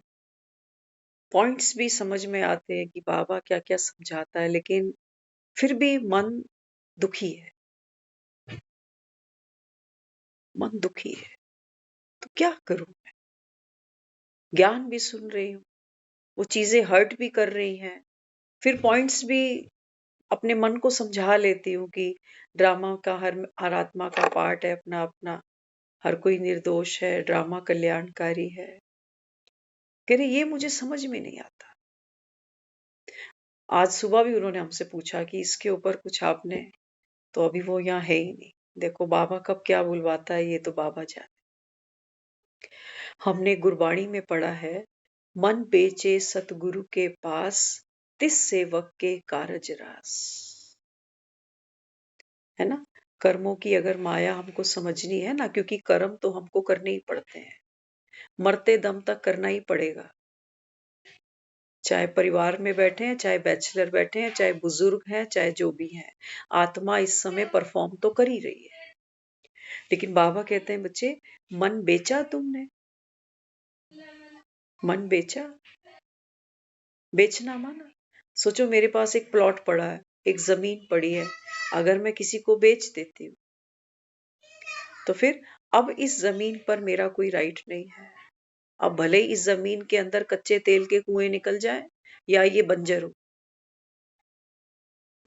पॉइंट्स भी समझ में आते हैं कि बाबा क्या-क्या समझाता है, लेकिन फिर भी मन दुखी है, मन दुखी है। तो क्या करूँ मैं? ज्ञान भी सुन रही हूँ, वो चीज़ें हर्ट भी कर रही हैं, फिर पॉइंट्स भी अपने मन को समझा लेती हूँ कि ड्रामा का हर आत्मा का पार्ट है अपना-अपना, हर कोई निर्दोष है, ड्रामा कल्याणकारी है। कह रही ये मुझे समझ में नहीं आता। आज सुबह भी उन्होंने हमसे पूछा कि इसके ऊपर कुछ आपने, तो अभी वो यहाँ है ही नहीं। देखो बाबा कब क्या बुलवाता है ये तो बाबा जाने। हमने गुरबाणी में पढ़ा है, मन बेचे सतगुरु के पास, तिस सेवक के कारज रास। है ना? कर्मों की अगर माया हमको समझनी है ना, क्योंकि कर्म तो हमको करने ही पड़ते हैं, मरते दम तक करना ही पड़ेगा। चाहे परिवार में बैठे हैं, चाहे बैचलर बैठे हैं, चाहे बुजुर्ग हैं, चाहे जो भी हैं, आत्मा इस समय परफॉर्म तो कर ही रही है। लेकिन बाबा कहते हैं बच्चे, मन बेचा तुमने, मन बेचा, बेचना माना। सोचो मेरे पास एक प्लॉट पड़ा है, एक जमीन पड़ी है, अगर मैं किसी को बेच देती हूँ तो फिर अब इस जमीन पर मेरा कोई राइट नहीं है। अब भले ही इस जमीन के अंदर कच्चे तेल के कुएं निकल जाए या ये बंजर हो,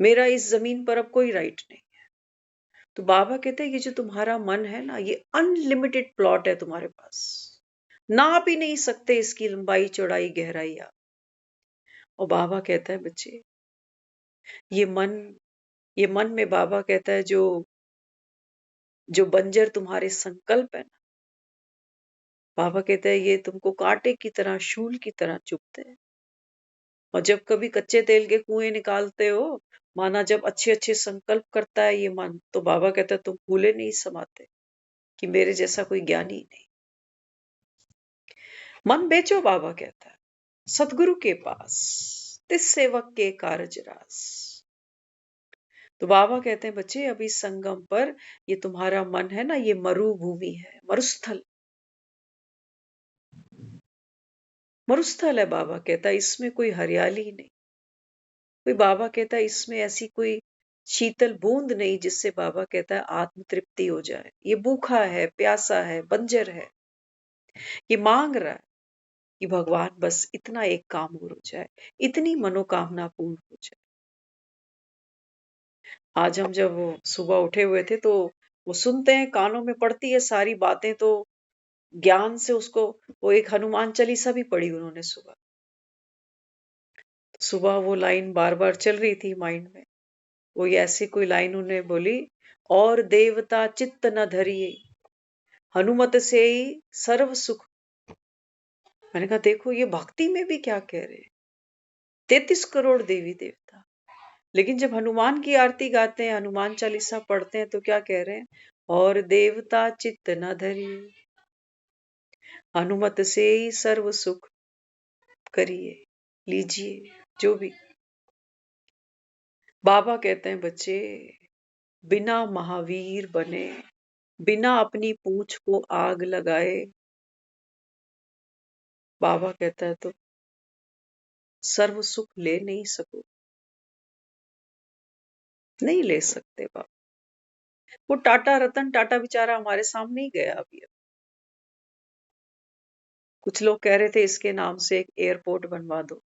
मेरा इस जमीन पर अब कोई राइट नहीं। तो बाबा कहते हैं ये जो तुम्हारा मन है ना, ये अनलिमिटेड प्लॉट है तुम्हारे पास, नाप ही नहीं सकते इसकी लंबाई चौड़ाई गहराई आप। और बाबा कहता है बच्चे, ये मन, ये मन में बाबा कहता है जो जो बंजर तुम्हारे संकल्प है ना, बाबा कहता है ये तुमको कांटे की तरह, शूल की तरह चुभते हैं। और जब कभी कच्चे तेल के कुएं निकालते हो, माना जब अच्छे अच्छे संकल्प करता है ये मन, तो बाबा कहता है तुम फूले नहीं समाते कि मेरे जैसा कोई ज्ञानी नहीं। मन बेचो बाबा कहता है सतगुरु के पास, तिस सेवक के कारज रास। तो बाबा कहते हैं बच्चे, अभी संगम पर ये तुम्हारा मन है ना, ये मरुभूमि है, मरुस्थल, मरुस्थल है। बाबा कहता है इसमें कोई हरियाली नहीं, कोई, बाबा कहता है इसमें ऐसी कोई शीतल बूंद नहीं जिससे बाबा कहता है आत्म तृप्ति हो जाए। ये भूखा है, प्यासा है, बंजर है, ये मांग रहा है कि भगवान बस इतना एक काम और हो जाए, इतनी मनोकामना पूर्ण हो जाए। आज हम जब वो सुबह उठे हुए थे तो वो सुनते हैं, कानों में पड़ती है सारी बातें, तो ज्ञान से उसको, वो एक हनुमान चालीसा भी पढ़ी उन्होंने सुबह। तो सुबह वो लाइन बार बार चल रही थी माइंड में, वो ऐसी कोई लाइन उन्हें बोली, और देवता चित्त न धरिए, हनुमत से ही सर्व सुख। मैंने कहा देखो ये भक्ति में भी क्या कह रहे हैं, 33 करोड़ देवी देवता, लेकिन जब हनुमान की आरती गाते हैं, हनुमान चालीसा पढ़ते हैं, तो क्या कह रहे हैं, और देवता चित्त न धरिए, हनुमत से ही सर्व सुख करिए, लीजिए जो भी। बाबा कहते हैं बच्चे, बिना महावीर बने, बिना अपनी पूंछ को आग लगाए, बाबा कहता है तो सर्व सुख ले नहीं सको, नहीं ले सकते बाबा। वो टाटा, रतन टाटा बेचारा हमारे सामने ही गया अभी। कुछ लोग कह रहे थे इसके नाम से एक एयरपोर्ट बनवा दो।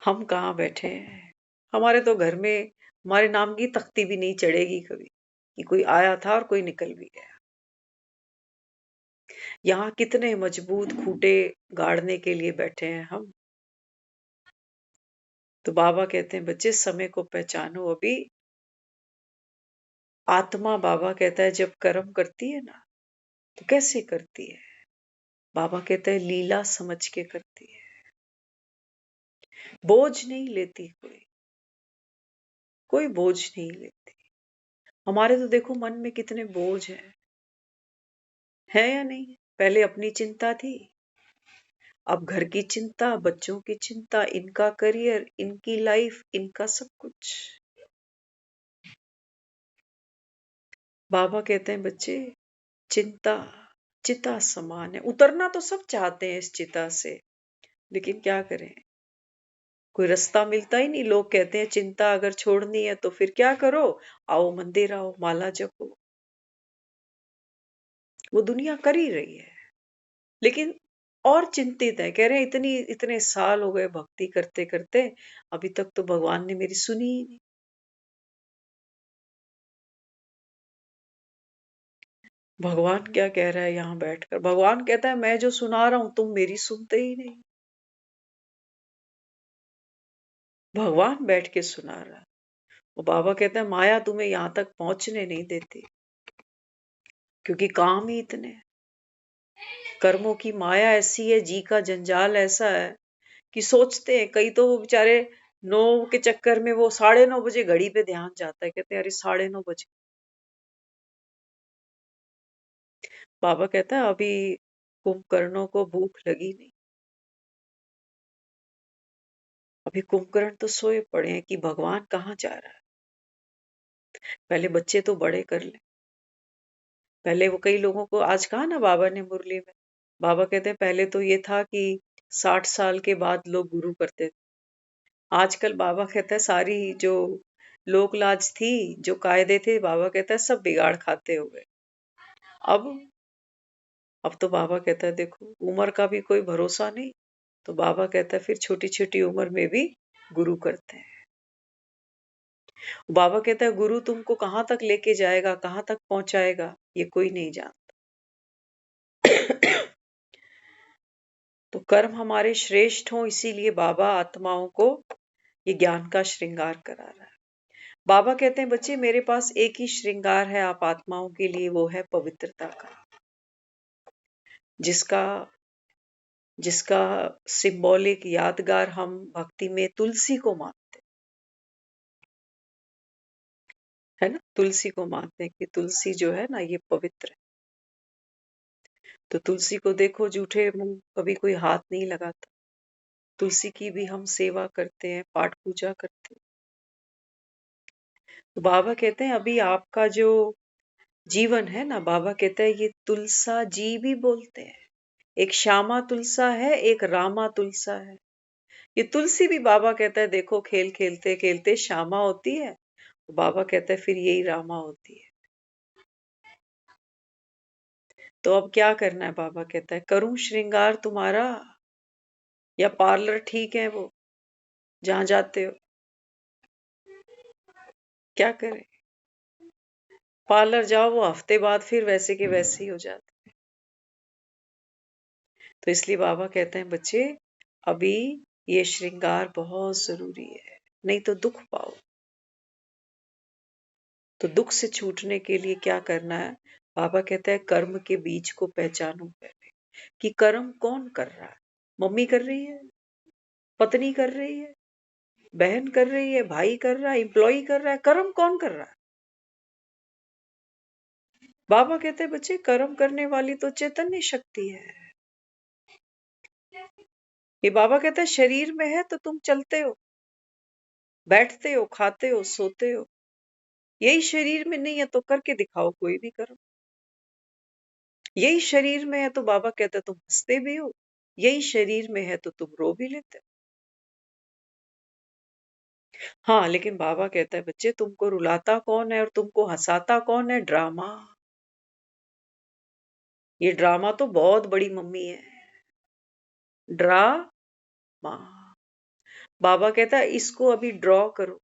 हम कहाँ बैठे हैं, हमारे तो घर में हमारे नाम की तख्ती भी नहीं चढ़ेगी कभी कि कोई आया था और कोई निकल भी गया। यहाँ कितने मजबूत खूंटे गाड़ने के लिए बैठे हैं हम। तो बाबा कहते हैं बच्चे समय को पहचानो अभी। आत्मा, बाबा कहता है जब कर्म करती है ना, तो कैसे करती है, बाबा कहता है लीला समझ के करती है, बोझ नहीं लेती, कोई कोई बोझ नहीं लेती। हमारे तो देखो मन में कितने बोझ हैं, है या नहीं? पहले अपनी चिंता थी, अब घर की चिंता, बच्चों की चिंता, इनका करियर, इनकी लाइफ, इनका सब कुछ। बाबा कहते हैं बच्चे, चिंता चिता समान है। उतरना तो सब चाहते हैं इस चिता से, लेकिन क्या करें, कोई रास्ता मिलता ही नहीं। लोग कहते हैं चिंता अगर छोड़नी है तो फिर क्या करो, आओ मंदिर आओ, माला जपो। वो दुनिया कर ही रही है, लेकिन और चिंतित है। कह रहे हैं इतनी इतने साल हो गए भक्ति करते करते, अभी तक तो भगवान ने मेरी सुनी ही नहीं। भगवान क्या कह रहा है यहाँ बैठकर? भगवान कहता है मैं जो सुना रहा हूं तुम मेरी सुनते ही नहीं। भगवान बैठ के सुना रहा है। वो बाबा कहता है माया तुम्हें यहाँ तक पहुंचने नहीं देती, क्योंकि काम ही इतने हैं। कर्मों की माया ऐसी है, जी का जंजाल ऐसा है कि सोचते हैं कई तो वो बेचारे 9 के चक्कर में वो 9:30 बजे घड़ी पे ध्यान जाता है, कहते हैं अरे 9:30 बजे। बाबा कहता है अभी कुंभकर्णों को भूख लगी नहीं, अभी कुंभकर्ण तो सोए पड़े हैं कि भगवान कहाँ जा रहा है। पहले बच्चे तो बड़े कर ले। पहले वो कई लोगों को आज कहा ना बाबा ने मुरली में, बाबा कहते हैं पहले तो ये था कि 60 साल के बाद लोग गुरु करते थे। आजकल बाबा कहता है सारी जो लोक लाज थी, जो कायदे थे, बाबा कहता है सब बिगाड़ खाते हो गए। अब अब तो बाबा कहता है देखो उम्र का भी कोई भरोसा नहीं, तो बाबा कहता है फिर छोटी छोटी उम्र में भी गुरु करते हैं। बाबा कहता है गुरु तुमको कहाँ तक लेके जाएगा, कहाँ तक पहुंचाएगा, ये कोई नहीं जानता। तो कर्म हमारे श्रेष्ठ हों, इसीलिए बाबा आत्माओं को ये ज्ञान का श्रृंगार करा रहा है। बाबा कहते हैं बच्चे मेरे पास एक ही श्रृंगार है आप आत्माओं के लिए, वो है पवित्रता का, जिसका जिसका सिंबॉलिक यादगार हम भक्ति में तुलसी को मानते है ना। तुलसी को मानते हैं कि तुलसी जो है ना ये पवित्र है। तो तुलसी को देखो जूठे मुंह कभी कोई हाथ नहीं लगाता। तुलसी की भी हम सेवा करते हैं, पाठ पूजा करते हैं। तो बाबा कहते हैं अभी आपका जो जीवन है ना, बाबा कहता है ये तुलसा जी भी बोलते हैं। एक श्यामा तुलसा है, एक रामा तुलसा है। ये तुलसी भी बाबा कहता है देखो खेल खेलते खेलते श्यामा होती है, बाबा कहता है फिर यही रामा होती है। तो अब क्या करना है? बाबा कहता है करूं श्रृंगार तुम्हारा, या पार्लर ठीक है वो जहां जाते हो? क्या करें, पार्लर जाओ वो हफ्ते बाद फिर वैसे के वैसे ही हो जाते। तो इसलिए बाबा कहते हैं बच्चे अभी ये श्रृंगार बहुत जरूरी है, नहीं तो दुख पाओ। तो दुख से छूटने के लिए क्या करना है? बाबा कहता है कर्म के बीज को पहचानो पहले, कि कर्म कौन कर रहा है। मम्मी कर रही है, पत्नी कर रही है, बहन कर रही है, भाई कर रहा है, एम्प्लॉय कर रहा है, कर्म कौन कर रहा है? बाबा कहते हैं बच्चे कर्म करने वाली तो चैतन्य शक्ति है। ये बाबा कहता है शरीर में है तो तुम चलते हो, बैठते हो, खाते हो, सोते हो। यही शरीर में नहीं है तो करके दिखाओ कोई भी कर्म। यही शरीर में है तो बाबा कहता है तुम हंसते भी हो, यही शरीर में है तो तुम रो भी लेते हो। हाँ, लेकिन बाबा कहता है बच्चे तुमको रुलाता कौन है और तुमको हंसाता कौन है? ड्रामा। ये ड्रामा तो बहुत बड़ी मम्मी है, ड्रामा। बाबा कहता है इसको अभी ड्रॉ करो,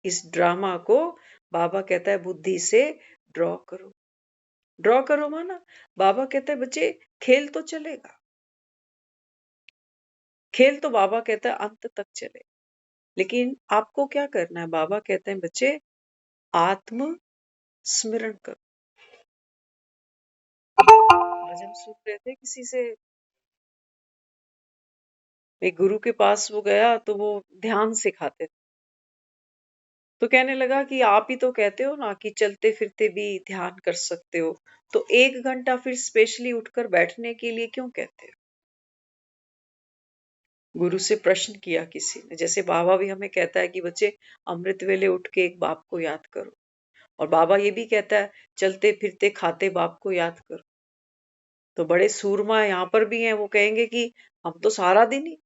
इस ड्रामा को बाबा कहता है बुद्धि से ड्रॉ करो। ड्रॉ करो माना, बाबा कहता है बच्चे खेल तो चलेगा, खेल तो बाबा कहता है अंत तक चले, लेकिन आपको क्या करना है? बाबा कहते हैं बच्चे आत्म स्मरण करो। आज हम सुन रहे थे किसी से, एक गुरु के पास वो गया तो वो ध्यान सिखाते थे। तो कहने लगा कि आप ही तो कहते हो ना कि चलते फिरते भी ध्यान कर सकते हो, तो 1 घंटा फिर स्पेशली उठकर बैठने के लिए क्यों कहते हो? गुरु से प्रश्न किया किसी ने, जैसे बाबा भी हमें कहता है कि बच्चे अमृत वेले उठ के एक बाप को याद करो। और बाबा ये भी कहता है, चलते फिरते खाते बाप को याद करो। तो बड़े सूरमा यहाँ पर भी हैं, वो कहेंगे कि हम तो सारा दिन ही,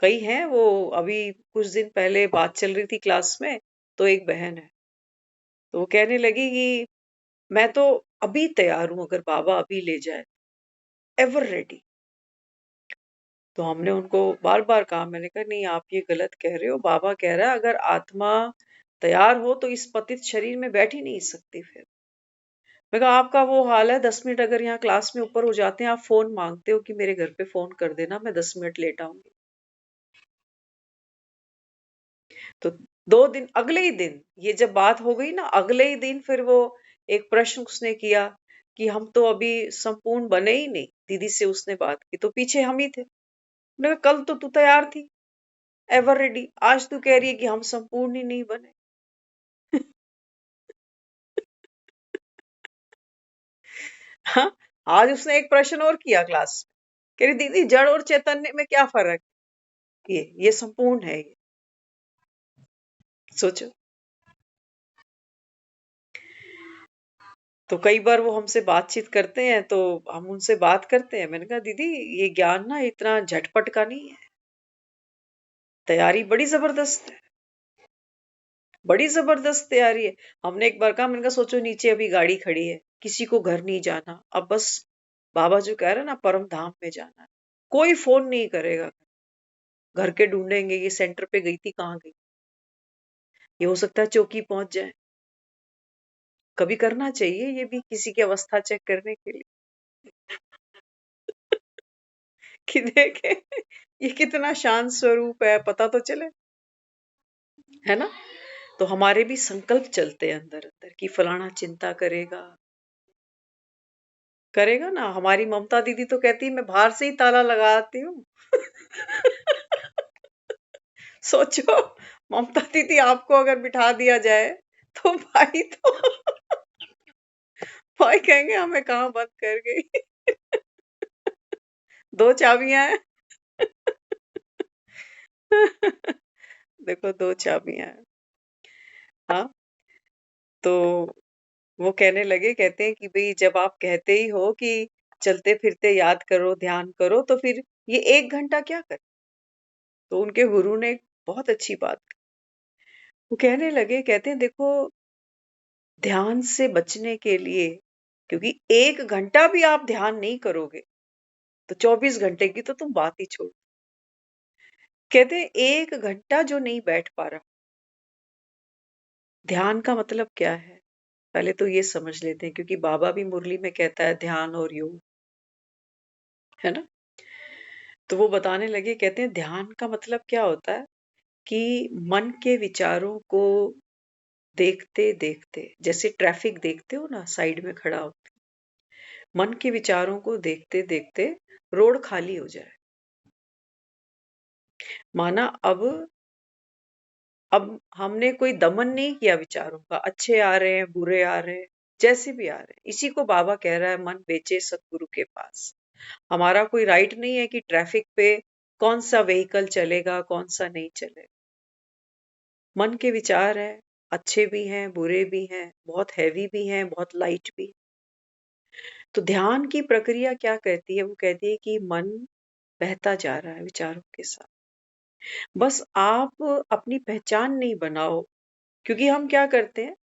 कई हैं वो। अभी कुछ दिन पहले बात चल रही थी क्लास में, तो एक बहन है, तो वो कहने लगी कि मैं तो अभी तैयार हूं, अगर बाबा अभी ले जाए, एवर रेडी। तो हमने उनको बार बार कहा, मैंने कहा नहीं, आप ये गलत कह रहे हो। बाबा कह रहा है अगर आत्मा तैयार हो तो इस पतित शरीर में बैठ ही नहीं सकती। फिर मैं कहा आपका वो हाल है, 10 मिनट अगर यहाँ क्लास में ऊपर हो जाते हैं, आप फोन मांगते हो कि मेरे घर पे फोन कर देना, मैं 10 मिनट लेट आऊंगी। तो 2 दिन, अगले ही दिन ये जब बात हो गई ना, अगले ही दिन फिर वो एक प्रश्न उसने किया कि हम तो अभी संपूर्ण बने ही नहीं। दीदी से उसने बात की तो पीछे हम ही थे। मैंने कहा कल तो तू तैयार थी, एवर रेडी, आज तू कह रही है कि हम संपूर्ण ही नहीं बने। हाँ, आज उसने एक प्रश्न और किया क्लास में, कह रही दीदी जड़ और चैतन्य में क्या फर्क है? ये संपूर्ण है ये। सोचो। तो कई बार वो हमसे बातचीत करते हैं तो हम उनसे बात करते हैं, मैंने कहा दीदी ये ज्ञान ना इतना झटपट का नहीं है, तैयारी बड़ी जबरदस्त है, बड़ी जबरदस्त तैयारी है। हमने एक बार कहा, मैंने कहा सोचो नीचे अभी गाड़ी खड़ी है, किसी को घर नहीं जाना, अब बस बाबा जो कह रहे हैं ना परम धाम में जाना है, कोई फोन नहीं करेगा, घर के ढूंढेंगे ये सेंटर पे गई थी, कहाँ गई, ये हो सकता है चौकी पहुंच जाए। कभी करना चाहिए ये भी, किसी की अवस्था चेक करने के लिए कि देखे ये कितना शांत स्वरूप है, पता तो चले, है ना। तो हमारे भी संकल्प चलते हैं अंदर अंदर कि फलाना चिंता करेगा, करेगा ना। हमारी ममता दीदी तो कहती है मैं बाहर से ही ताला लगा आती हूँ। सोचो, ममता दीदी आपको अगर बिठा दिया जाए तो भाई तो भाई कहेंगे हमें कहाँ बंद कर गई। दो चाबियां हैं। देखो दो चाबियां हैं। हाँ, तो वो कहने लगे, कहते हैं कि भाई जब आप कहते ही हो कि चलते फिरते याद करो, ध्यान करो, तो फिर ये 1 घंटा क्या कर। तो उनके गुरु ने एक बहुत अच्छी बात कही। वो कहने लगे, कहते हैं देखो ध्यान से बचने के लिए, क्योंकि 1 घंटा भी आप ध्यान नहीं करोगे तो 24 घंटे की तो तुम बात ही छोड़। कहते हैं 1 घंटा जो नहीं बैठ पा रहा, ध्यान का मतलब क्या है, पहले तो ये समझ लेते हैं, क्योंकि बाबा भी मुरली में कहता है ध्यान और योग, है ना। तो वो बताने लगे, कहते हैं ध्यान का मतलब क्या होता है कि मन के विचारों को देखते देखते, जैसे ट्रैफिक देखते हो ना साइड में खड़ा हो, मन के विचारों को देखते देखते रोड खाली हो जाए। माना अब हमने कोई दमन नहीं किया विचारों का, अच्छे आ रहे हैं बुरे आ रहे हैं, जैसे भी आ रहे हैं, इसी को बाबा कह रहा है मन बेचे सतगुरु के पास। हमारा कोई राइट नहीं है कि ट्रैफिक पे कौन सा व्हीकल चलेगा कौन सा नहीं चलेगा। मन के विचार है, अच्छे भी हैं बुरे भी हैं, बहुत हैवी भी हैं बहुत लाइट भी। तो ध्यान की प्रक्रिया क्या कहती है, वो कहती है कि मन बहता जा रहा है विचारों के साथ, बस आप अपनी पहचान नहीं बनाओ। क्योंकि हम क्या करते हैं,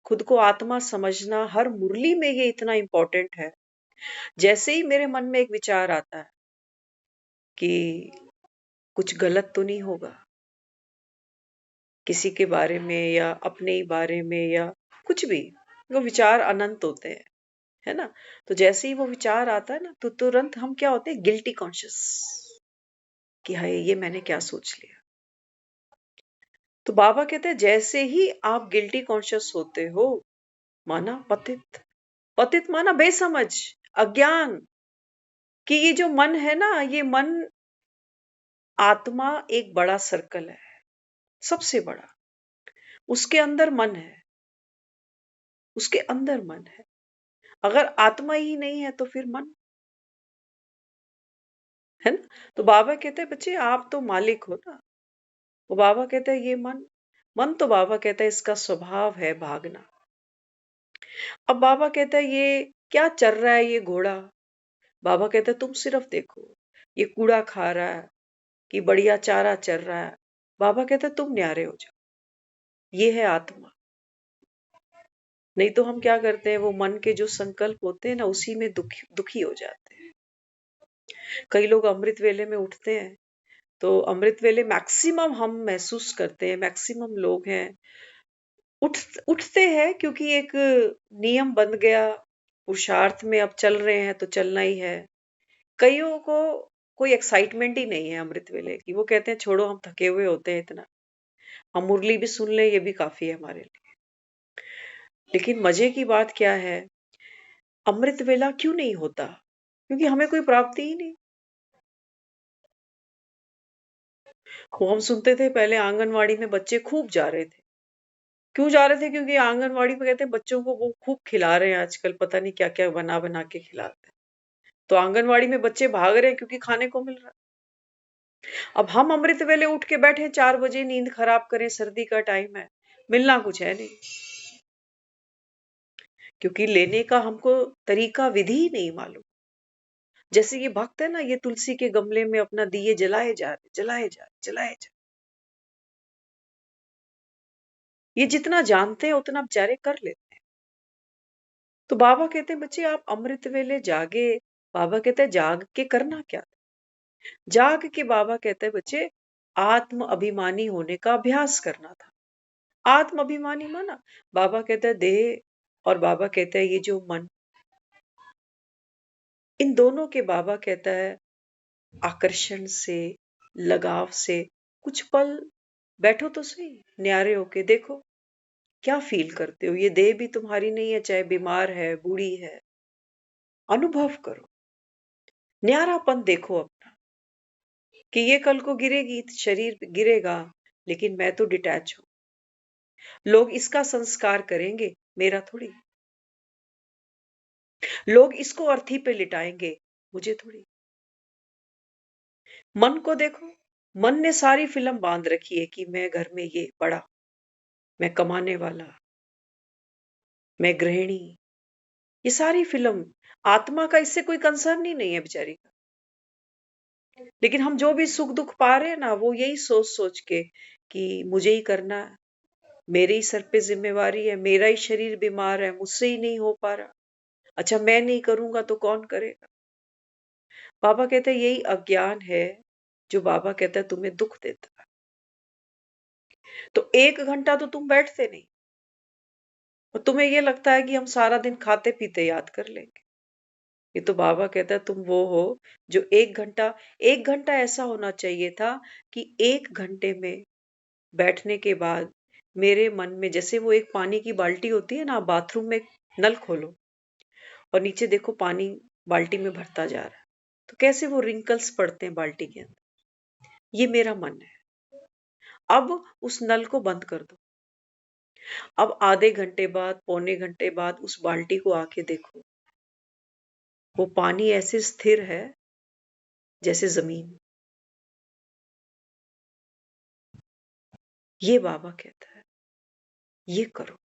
खुद को आत्मा समझना हर मुरली में ये इतना इंपॉर्टेंट है। जैसे ही मेरे मन में एक विचार आता है कि कुछ गलत तो नहीं होगा किसी के बारे में या अपने ही बारे में या कुछ भी, वो विचार अनंत होते हैं, है ना। तो जैसे ही वो विचार आता है ना, तो तुरंत हम क्या होते हैं, गिल्टी कॉन्शियस, कि हाय ये मैंने क्या सोच लिया। तो बाबा कहते हैं जैसे ही आप गिल्टी कॉन्शियस होते हो, माना पतित, पतित माना बेसमझ, अज्ञान, कि ये जो मन है ना, ये मन, आत्मा एक बड़ा सर्कल है, सबसे बड़ा, उसके अंदर मन है, उसके अंदर मन है। अगर आत्मा ही नहीं है तो फिर मन, है ना। तो बाबा कहते हैं बच्चे आप तो मालिक हो ना। वो बाबा कहते हैं ये मन, मन तो बाबा कहता है इसका स्वभाव है भागना। अब बाबा कहता है ये क्या चल रहा है ये घोड़ा? बाबा कहता है तुम सिर्फ देखो, ये कूड़ा खा रहा है कि बढ़िया चारा चर रहा है। बाबा कहता है तुम न्यारे हो जाओ, ये है आत्मा। नहीं तो हम क्या करते हैं, वो मन के जो संकल्प होते हैं ना, उसी में दुखी दुखी हो जाते हैं। कई लोग अमृत वेले में उठते हैं, तो अमृत वेले मैक्सिमम हम महसूस करते हैं, मैक्सिमम लोग हैं उठ उठते हैं क्योंकि एक नियम बन गया, पुरुषार्थ में अब चल रहे हैं तो चलना ही है। कईयों को कोई एक्साइटमेंट ही नहीं है अमृत वेले की, वो कहते हैं छोड़ो हम थके हुए होते हैं इतना, हम मुरली भी सुन लें ये भी काफी है हमारे लिए। लेकिन मजे की बात क्या है, अमृत वेला क्यों नहीं होता? क्योंकि हमें कोई प्राप्ति ही नहीं। वो हम सुनते थे पहले आंगनवाड़ी में बच्चे खूब जा रहे थे। क्यों जा रहे थे? क्योंकि आंगनवाड़ी में कहते हैं बच्चों को वो खूब खिला रहे हैं आजकल, पता नहीं क्या क्या बना बना के खिलाते हैं। तो आंगनवाड़ी में बच्चे भाग रहे हैं क्योंकि खाने को मिल रहा है। अब हम अमृत वेले उठ के बैठे 4 बजे, नींद खराब करें, सर्दी का टाइम है, मिलना कुछ है नहीं। क्योंकि लेने का हमको तरीका विधि ही नहीं मालूम। जैसे ये भक्त है ना, ये तुलसी के गमले में अपना दिए जलाए जा रहे, जलाए जा रहे, जलाए जा रहे। ये जितना जानते हैं उतना बेचारे कर लेते हैं। तो बाबा कहते हैं बच्चे आप अमृत वेले जागे। बाबा कहते हैं जाग के करना क्या? जाग के बाबा कहते हैं बच्चे आत्म अभिमानी होने का अभ्यास करना था। आत्म अभिमानी माना, बाबा कहते हैं देह, और बाबा कहते हैं ये जो मन, इन दोनों के बाबा कहता है आकर्षण से, लगाव से कुछ पल बैठो तो सही, न्यारे होके देखो क्या फील करते हो। ये देह भी तुम्हारी नहीं है, चाहे बीमार है, बूढ़ी है। अनुभव करो, न्यारापन देखो अपना, कि ये कल को गिरेगी, शरीर गिरेगा, लेकिन मैं तो डिटैच हूं। लोग इसका संस्कार करेंगे, मेरा थोड़ी। लोग इसको अर्थी पे लिटाएंगे, मुझे थोड़ी। मन को देखो, मन ने सारी फिल्म बांध रखी है कि मैं घर में ये बड़ा, मैं कमाने वाला, मैं गृहिणी। ये सारी फिल्म, आत्मा का इससे कोई कंसर्न ही नहीं है बेचारी का। लेकिन हम जो भी सुख दुख पा रहे हैं ना, वो यही सोच सोच के कि मुझे ही करना है, मेरे ही सर पे जिम्मेवारी है, मेरा ही शरीर बीमार है, मुझसे ही नहीं हो पा रहा। अच्छा मैं नहीं करूंगा तो कौन करेगा? बाबा कहते हैं यही अज्ञान है जो बाबा कहता है तुम्हें दुख देता है। तो 1 घंटा तो तुम बैठते नहीं, और तुम्हें ये लगता है कि हम सारा दिन खाते पीते याद कर लेंगे। ये तो बाबा कहता है तुम वो हो जो 1 घंटा, 1 घंटा ऐसा होना चाहिए था कि 1 घंटे में बैठने के बाद मेरे मन में, जैसे वो एक पानी की बाल्टी होती है ना, बाथरूम में नल खोलो और नीचे देखो पानी बाल्टी में भरता जा रहा है, तो कैसे वो रिंकल्स पड़ते हैं बाल्टी के अंदर। ये मेरा मन है। अब उस नल को बंद कर दो। अब आधे घंटे बाद, पौने घंटे बाद उस बाल्टी को आके देखो, वो पानी ऐसे स्थिर है जैसे जमीन। ये बाबा कहता है ये करो।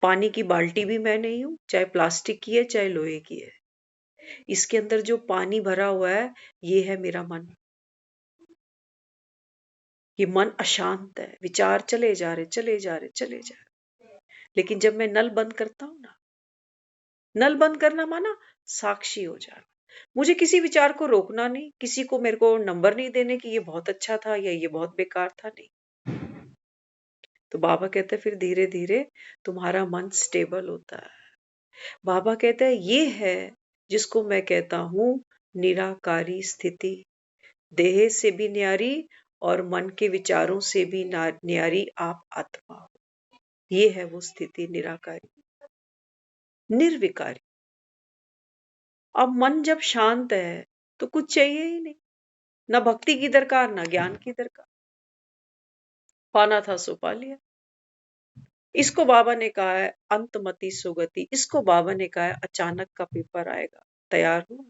पानी की बाल्टी भी मैं नहीं हूं, चाहे प्लास्टिक की है चाहे लोहे की है। इसके अंदर जो पानी भरा हुआ है, ये है मेरा मन। ये मन अशांत है, विचार चले जा रहे, चले जा रहे, चले जा रहे। लेकिन जब मैं नल बंद करता हूं ना, नल बंद करना माना साक्षी हो जाना। मुझे किसी विचार को रोकना नहीं, किसी को मेरे को नंबर नहीं देने कि ये बहुत अच्छा था या ये बहुत बेकार था, नहीं। तो बाबा कहते हैं फिर धीरे धीरे तुम्हारा मन स्टेबल होता है। बाबा कहते हैं ये है जिसको मैं कहता हूं निराकारी स्थिति। देह से भी न्यारी और मन के विचारों से भी न्यारी आप आत्मा हो। ये है वो स्थिति निराकारी, निर्विकारी। अब मन जब शांत है तो कुछ चाहिए ही नहीं, ना भक्ति की दरकार, ना ज्ञान की दरकार। पाना था सो पा लिया। इसको बाबा ने कहा है अंतमति सुगति, इसको बाबा ने कहा है अचानक का पेपर आएगा, तैयार हो।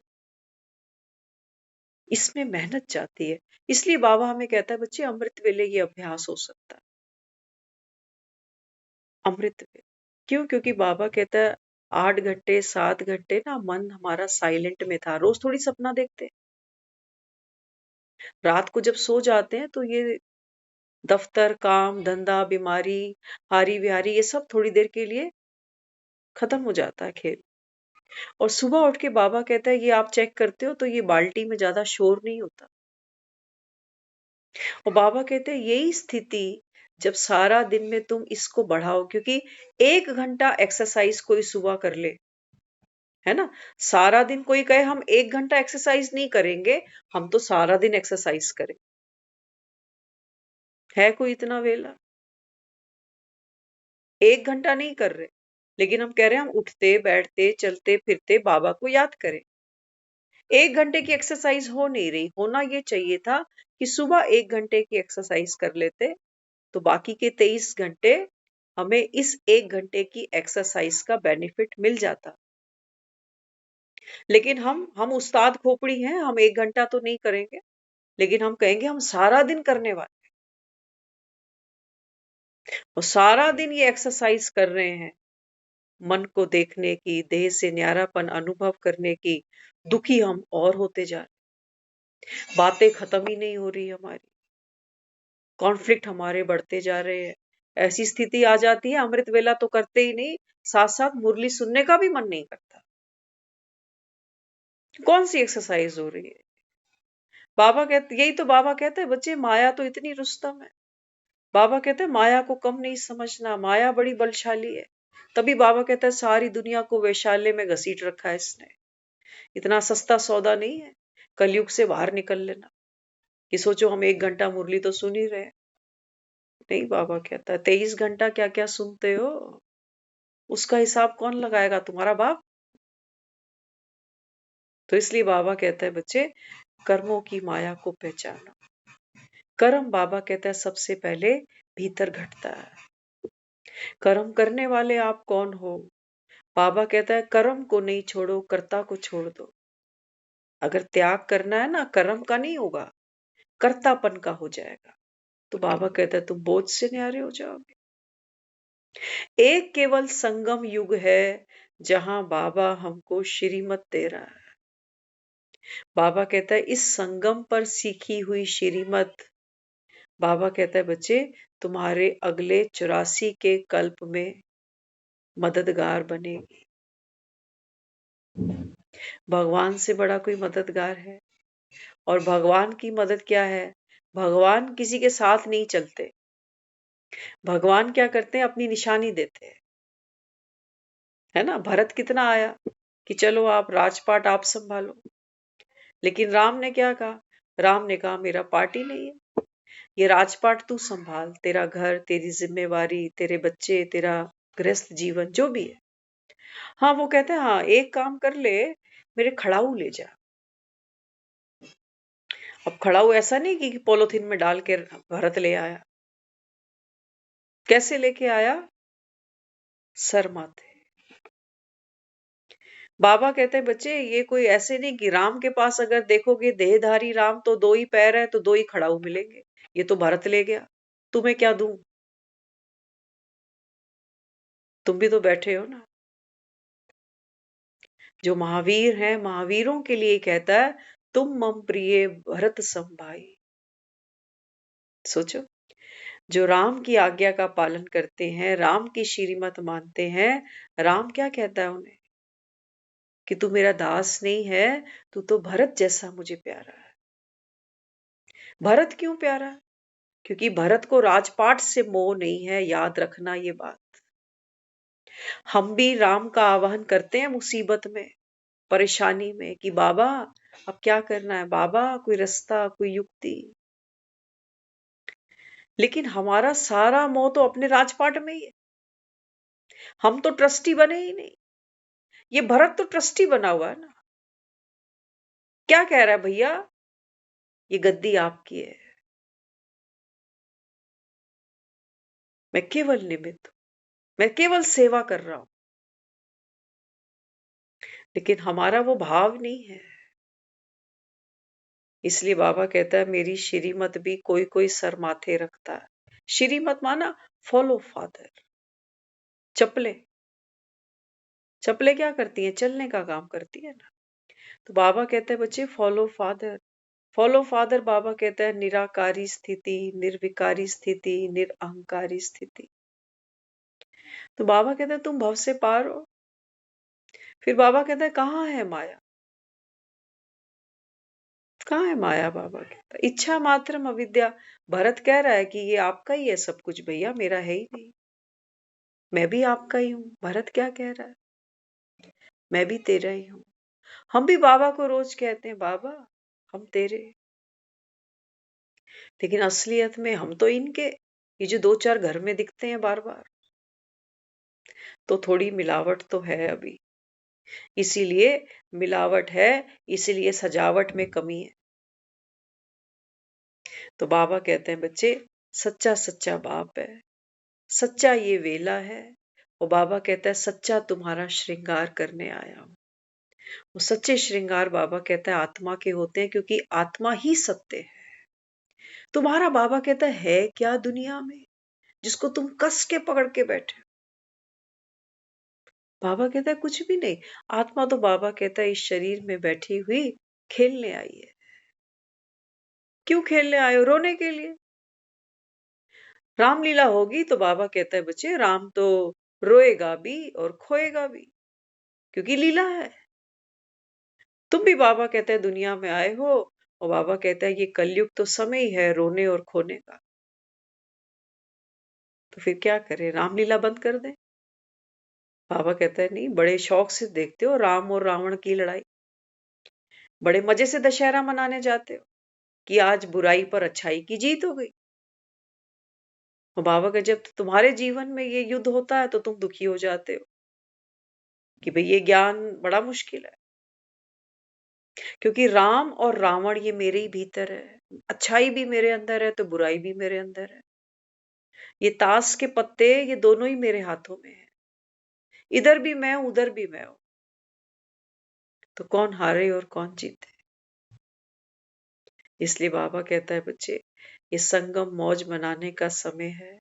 इसमें मेहनत जाती है, इसलिए बाबा हमें कहता है बच्चे अमृत वेले ये अभ्यास हो सकता है। अमृत वेला। क्यों? क्योंकि बाबा कहता है 8 घंटे 7 घंटे ना मन हमारा साइलेंट में था। रोज थोड़ी सपना देखते हैं। रात को जब सो जाते हैं तो ये दफ्तर, काम, धंधा, बीमारी, हारी बिहारी ये सब थोड़ी देर के लिए खत्म हो जाता है खेल। और सुबह उठ के बाबा कहता है ये आप चेक करते हो तो ये बाल्टी में ज्यादा शोर नहीं होता। और बाबा कहते हैं यही स्थिति जब सारा दिन में तुम इसको बढ़ाओ, क्योंकि 1 घंटा एक्सरसाइज कोई सुबह कर ले, है ना? सारा दिन कोई कहे हम 1 घंटा एक्सरसाइज नहीं करेंगे, हम तो सारा दिन एक्सरसाइज करें। है कोई इतना वेला? 1 घंटा नहीं कर रहे, लेकिन हम कह रहे हैं हम उठते बैठते चलते फिरते बाबा को याद करें। 1 घंटे की एक्सरसाइज हो नहीं रही। होना ये चाहिए था कि सुबह 1 घंटे की एक्सरसाइज कर लेते, तो बाकी के 23 घंटे हमें इस 1 घंटे की एक्सरसाइज का बेनिफिट मिल जाता। लेकिन हम उस्ताद खोपड़ी हैं, हम 1 घंटा तो नहीं करेंगे, लेकिन हम कहेंगे हम सारा दिन करने वाले, और सारा दिन ये एक्सरसाइज कर रहे हैं मन को देखने की, देह से न्यारापन अनुभव करने की। दुखी हम और होते जा रहे, बातें खत्म ही नहीं हो रही हमारी, कॉन्फ्लिक्ट हमारे बढ़ते जा रहे हैं। ऐसी स्थिति आ जाती है अमृत वेला तो करते ही नहीं, साथ साथ मुरली सुनने का भी मन नहीं करता। कौन सी एक्सरसाइज हो रही है? बाबा कहते, यही तो बाबा कहते हैं बच्चे माया तो इतनी रुस्तम है। बाबा कहते हैं माया को कम नहीं समझना, माया बड़ी बलशाली है। तभी बाबा कहता है सारी दुनिया को वैशाल्य में घसीट रखा है इसने। इतना सस्ता सौदा नहीं है कलयुग से बाहर निकल लेना, कि सोचो हम 1 घंटा मुरली तो सुन ही रहे हैं। नहीं, बाबा कहता है 23 घंटा क्या क्या सुनते हो, उसका हिसाब कौन लगाएगा? तुम्हारा बाप। तो इसलिए बाबा कहता है बच्चे कर्मों की माया को पहचानो। कर्म बाबा कहता है सबसे पहले भीतर घटता है। कर्म करने वाले आप कौन हो? बाबा कहता है कर्म को नहीं छोड़ो, कर्ता को छोड़ दो। अगर त्याग करना है ना, कर्म का नहीं होगा, कर्तापन का हो जाएगा। तो बाबा कहता है तुम बोझ से न्यारे हो जाओगे। एक केवल संगम युग है जहां बाबा हमको श्रीमत दे रहा है। बाबा कहता है इस संगम पर सीखी हुई श्रीमत, बाबा कहता है बच्चे तुम्हारे अगले 84 के कल्प में मददगार बनेगी। भगवान से बड़ा कोई मददगार है? और भगवान की मदद क्या है? भगवान किसी के साथ नहीं चलते। भगवान क्या करते हैं? अपनी निशानी देते हैं, है ना? भरत कितना आया कि चलो आप राजपाट आप संभालो, लेकिन राम ने क्या कहा? राम ने कहा मेरा पार्टी नहीं है, ये राजपाट तू संभाल, तेरा घर, तेरी जिम्मेवारी, तेरे बच्चे, तेरा गृहस्थ जीवन जो भी है। हाँ, वो कहते हैं हाँ एक काम कर ले, मेरे खड़ाऊ ले जा। अब खड़ाऊ ऐसा नहीं कि पॉलिथीन में डाल के भरत ले आया। कैसे लेके आया? सर माथे। बाबा कहते हैं बच्चे ये कोई ऐसे नहीं कि राम के पास अगर देखोगे देहधारी राम तो 2 ही पैर है तो 2 ही खड़ाऊ मिलेंगे। ये तो भरत ले गया, तुम्हें क्या दूं? तुम भी तो बैठे हो ना। जो महावीर हैं, महावीरों के लिए कहता है तुम मम प्रिय भरत सम भाई। सोचो, जो राम की आज्ञा का पालन करते हैं, राम की श्रीमत मानते हैं, राम क्या कहता है उन्हें कि तू मेरा दास नहीं है, तू तो भरत जैसा मुझे प्यारा है। भरत क्यों प्यारा? क्योंकि भरत को राजपाट से मोह नहीं है, याद रखना ये बात। हम भी राम का आवाहन करते हैं मुसीबत में, परेशानी में, कि बाबा अब क्या करना है, बाबा कोई रास्ता, कोई युक्ति। लेकिन हमारा सारा मोह तो अपने राजपाट में ही है। हम तो ट्रस्टी बने ही नहीं। ये भरत तो ट्रस्टी बना हुआ है ना। क्या कह रहा है भैया? ये गद्दी आपकी है, मैं केवल निमित्त हूं, मैं केवल सेवा कर रहा हूं। लेकिन हमारा वो भाव नहीं है। इसलिए बाबा कहता है मेरी श्रीमत भी कोई कोई सर माथे रखता है। श्रीमत माना फॉलो फादर। चप्पलें चप्पलें क्या करती हैं? चलने का काम करती है ना। तो बाबा कहते हैं बच्चे फॉलो फादर। फॉलो फादर बाबा कहता है निराकारी स्थिति, निर्विकारी स्थिति, निरअहंकारी स्थिति। तो बाबा कहते हैं तुम भव से पार हो। फिर बाबा कहता है कहाँ है माया? कहाँ है माया? बाबा कहता है इच्छा मात्रम अविद्या। भरत कह रहा है कि ये आपका ही है सब कुछ भैया, मेरा है ही नहीं, मैं भी आपका ही हूँ। भरत क्या कह रहा है? मैं भी तेरा ही हूँ। हम भी बाबा को रोज कहते हैं बाबा हम तेरे, लेकिन असलियत में हम तो इनके। ये जो दो चार घर में दिखते हैं बार बार, तो थोड़ी मिलावट तो है अभी। इसीलिए मिलावट है, इसीलिए सजावट में कमी है। तो बाबा कहते हैं बच्चे सच्चा सच्चा बाप है, सच्चा ये वेला है। और बाबा कहता है सच्चा तुम्हारा श्रृंगार करने आया हूं। वो सच्चे श्रृंगार बाबा कहता है आत्मा के होते हैं, क्योंकि आत्मा ही सत्य है। तुम्हारा बाबा कहता है क्या दुनिया में जिसको तुम कस के पकड़ के बैठे हो? बाबा कहता है कुछ भी नहीं। आत्मा तो बाबा कहता है इस शरीर में बैठी हुई खेलने आई है। क्यों खेलने आए हो? रोने के लिए। रामलीला होगी तो बाबा कहता है बच्चे राम तो रोएगा भी और खोएगा भी, क्योंकि लीला है। तुम भी बाबा कहता है दुनिया में आए हो, और बाबा कहता है ये कलयुग तो समय ही है रोने और खोने का। तो फिर क्या करें? रामलीला बंद कर दें? बाबा कहता है नहीं, बड़े शौक से देखते हो राम और रावण की लड़ाई, बड़े मजे से दशहरा मनाने जाते हो कि आज बुराई पर अच्छाई की जीत हो गई। और बाबा का जब तुम्हारे जीवन में ये युद्ध होता है तो तुम दुखी हो जाते हो कि भाई ये ज्ञान बड़ा मुश्किल है, क्योंकि राम और रावण ये मेरे ही भीतर है। अच्छाई भी मेरे अंदर है तो बुराई भी मेरे अंदर है। ये ताश के पत्ते ये दोनों ही मेरे हाथों में है, इधर भी मैं हूं उधर भी मैं हूं। तो कौन हारे और कौन जीते? इसलिए बाबा कहता है बच्चे ये संगम मौज मनाने का समय है।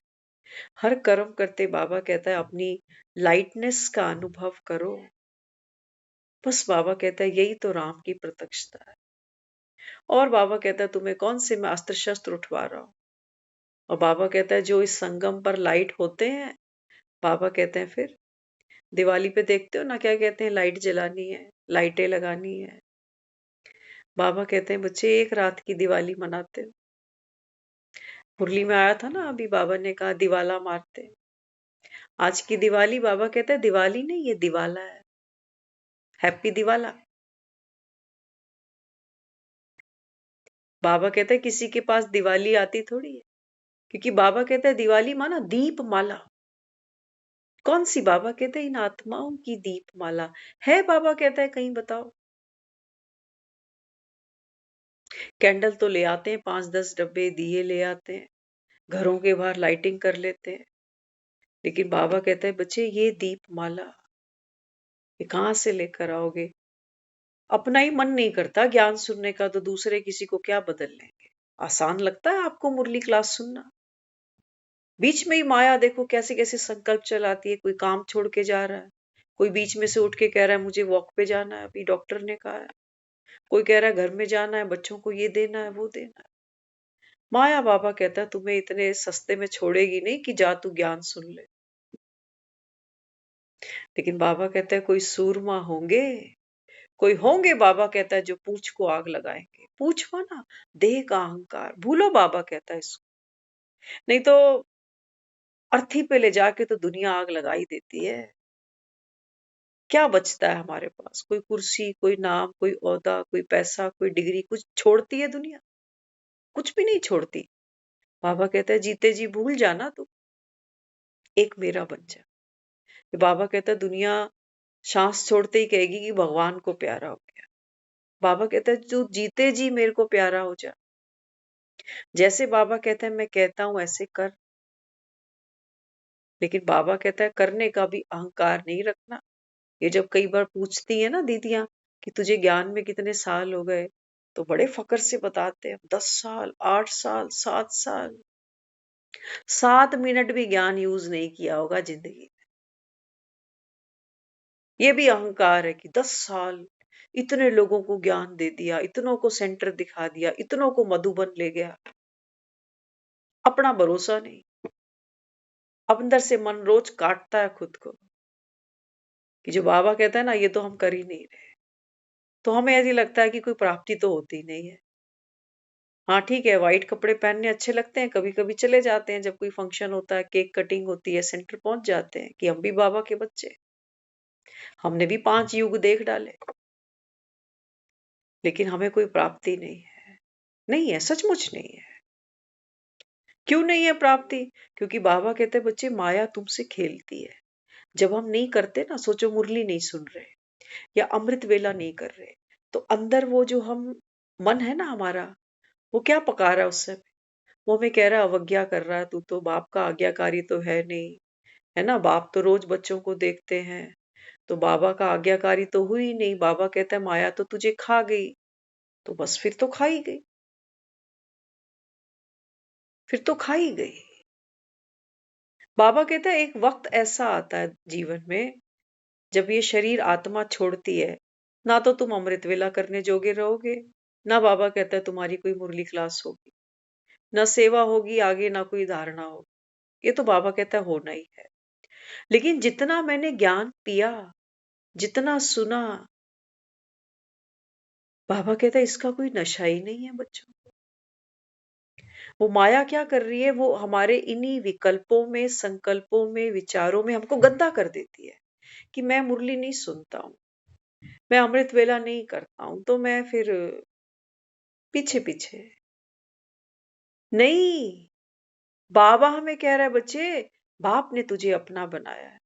हर कर्म करते बाबा कहता है अपनी लाइटनेस का अनुभव करो। बस बाबा कहता है यही तो राम की प्रत्यक्षता है। और बाबा कहता है तुम्हें कौन से मैं अस्त्र शस्त्र उठवा रहा हूं? और बाबा कहता है जो इस संगम पर लाइट होते हैं, बाबा कहते हैं फिर दिवाली पे देखते हो ना क्या कहते हैं, लाइट जलानी है, लाइटें लगानी है। बाबा कहते हैं बच्चे एक रात की दिवाली मनाते हो। मुरली में आया था ना अभी, बाबा ने कहा दिवाला मारते हैं। आज की दिवाली बाबा कहता है दिवाली नहीं ये दिवाला है। हैप्पी दिवाला। बाबा कहता है किसी के पास दिवाली आती थोड़ी है, क्योंकि बाबा कहता है दिवाली माना दीप माला। कौन सी? बाबा कहते हैं इन आत्माओं की दीप माला है। बाबा कहता है कहीं बताओ। कैंडल तो ले आते हैं, 5-10 डब्बे दिए ले आते हैं, घरों के बाहर लाइटिंग कर लेते हैं, लेकिन बाबा कहता है बच्चे ये दीप माला ये कहां से लेकर आओगे? अपना ही मन नहीं करता ज्ञान सुनने का, तो दूसरे किसी को क्या बदल लेंगे? आसान लगता है आपको मुरली क्लास सुनना? बीच में ही माया देखो कैसे कैसे संकल्प चलाती है। कोई काम छोड़ के जा रहा है, कोई बीच में से उठ के कह रहा है मुझे वॉक पे जाना है, अभी डॉक्टर ने कहा है। कोई कह रहा है घर में जाना है, बच्चों को ये देना है वो देना है। माया बाबा कहता है तुम्हें इतने सस्ते में छोड़ेगी नहीं कि जा तू ज्ञान सुन ले। लेकिन बाबा कहता है कोई सूरमा होंगे, कोई होंगे बाबा कहता है जो पूंछ को आग लगाएंगे। पूंछ माना देह का अहंकार, भूलो बाबा कहता है इसको। नहीं तो अर्थी पे ले जाके तो दुनिया आग लगा ही देती है। क्या बचता है हमारे पास? कोई कुर्सी, कोई नाम, कोई ओहदा, कोई पैसा, कोई डिग्री, कुछ छोड़ती है दुनिया? कुछ भी नहीं छोड़ती। बाबा कहता है जीते जी भूल जाना तू, एक मेरा बन जा। ये बाबा कहता है दुनिया सांस छोड़ते ही कहेगी कि भगवान को प्यारा हो गया। बाबा कहता है तू जीते जी मेरे को प्यारा हो जा। जैसे बाबा कहता है मैं कहता हूं ऐसे कर। लेकिन बाबा कहता है करने का भी अहंकार नहीं रखना। ये जब कई बार पूछती है ना दीदियां कि तुझे ज्ञान में कितने साल हो गए, तो बड़े फकर से बताते हैं 10 साल, 8 साल, 7 साल। 7 मिनट भी ज्ञान यूज नहीं किया होगा जिंदगी में। ये भी अहंकार है कि 10 साल इतने लोगों को ज्ञान दे दिया, इतनों को सेंटर दिखा दिया, इतनों को मधुबन ले गया। अपना भरोसा नहीं। अंदर से मन रोज काटता है खुद को कि जो बाबा कहता है ना, ये तो हम कर ही नहीं रहे। तो हमें ऐसे लगता है कि कोई प्राप्ति तो होती नहीं है। हाँ ठीक है, व्हाइट कपड़े पहनने अच्छे लगते हैं, कभी कभी चले जाते हैं, जब कोई फंक्शन होता है, केक कटिंग होती है, सेंटर पहुंच जाते हैं कि हम भी बाबा के बच्चे, हमने भी 5 युग देख डाले, लेकिन हमें कोई प्राप्ति नहीं है। नहीं है, सचमुच नहीं है। क्यों नहीं है प्राप्ति? क्योंकि बाबा कहते हैं बच्चे, माया तुमसे खेलती है। जब हम नहीं करते ना, सोचो मुरली नहीं सुन रहे या अमृत वेला नहीं कर रहे, तो अंदर वो जो हम मन है ना हमारा, वो क्या पका रहा है उस समय? वो हमें कह रहा है अवज्ञा कर रहा है, तू तो बाप का आज्ञाकारी तो है नहीं, है ना? बाप तो रोज बच्चों को देखते हैं, तो बाबा का आज्ञाकारी तो हुई नहीं। बाबा कहता है माया तो तुझे खा गई, तो बस फिर तो खा ही गई, फिर तो खा ही गई। बाबा कहता है एक वक्त ऐसा आता है जीवन में, जब ये शरीर आत्मा छोड़ती है, ना तो तुम अमृत वेला करने जोगे रहोगे, ना बाबा कहता है तुम्हारी कोई मुरली क्लास होगी, ना सेवा होगी आगे, ना कोई धारणा होगी। ये तो बाबा कहता है होना ही है। लेकिन जितना मैंने ज्ञान पिया, जितना सुना, बाबा कहता है इसका कोई नशा ही नहीं है बच्चों। वो माया क्या कर रही है? वो हमारे इन्हीं विकल्पों में, संकल्पों में, विचारों में हमको गंदा कर देती है कि मैं मुरली नहीं सुनता हूँ, मैं अमृत वेला नहीं करता हूँ, तो मैं फिर पीछे पीछे। नहीं, बाबा हमें कह रहा है बच्चे, बाप ने तुझे अपना बनाया है।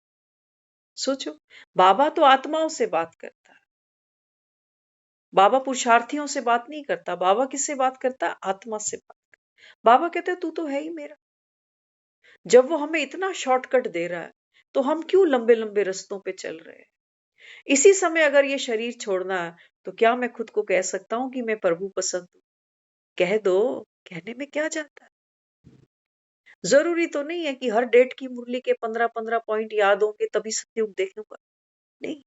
सोचो, बाबा तो आत्माओं से बात करता है, बाबा पुरुषार्थियों से बात नहीं करता। बाबा किससे बात करता है? आत्मा से बात। बाबा कहते हैं तू तो है ही मेरा। जब वो हमें इतना शॉर्टकट दे रहा है, तो हम क्यों लंबे लंबे रस्तों पे चल रहे हैं? इसी समय अगर ये शरीर छोड़ना है, तो क्या मैं खुद को कह सकता हूँ कि मैं प्रभु पसंद हूँ? कह दो, कहने में क्या जाता है? जरूरी तो नहीं है कि हर डेट की मुरली के 15-15 पॉइंट याद होंगे तभी सत्युग देखूंगा। नहीं,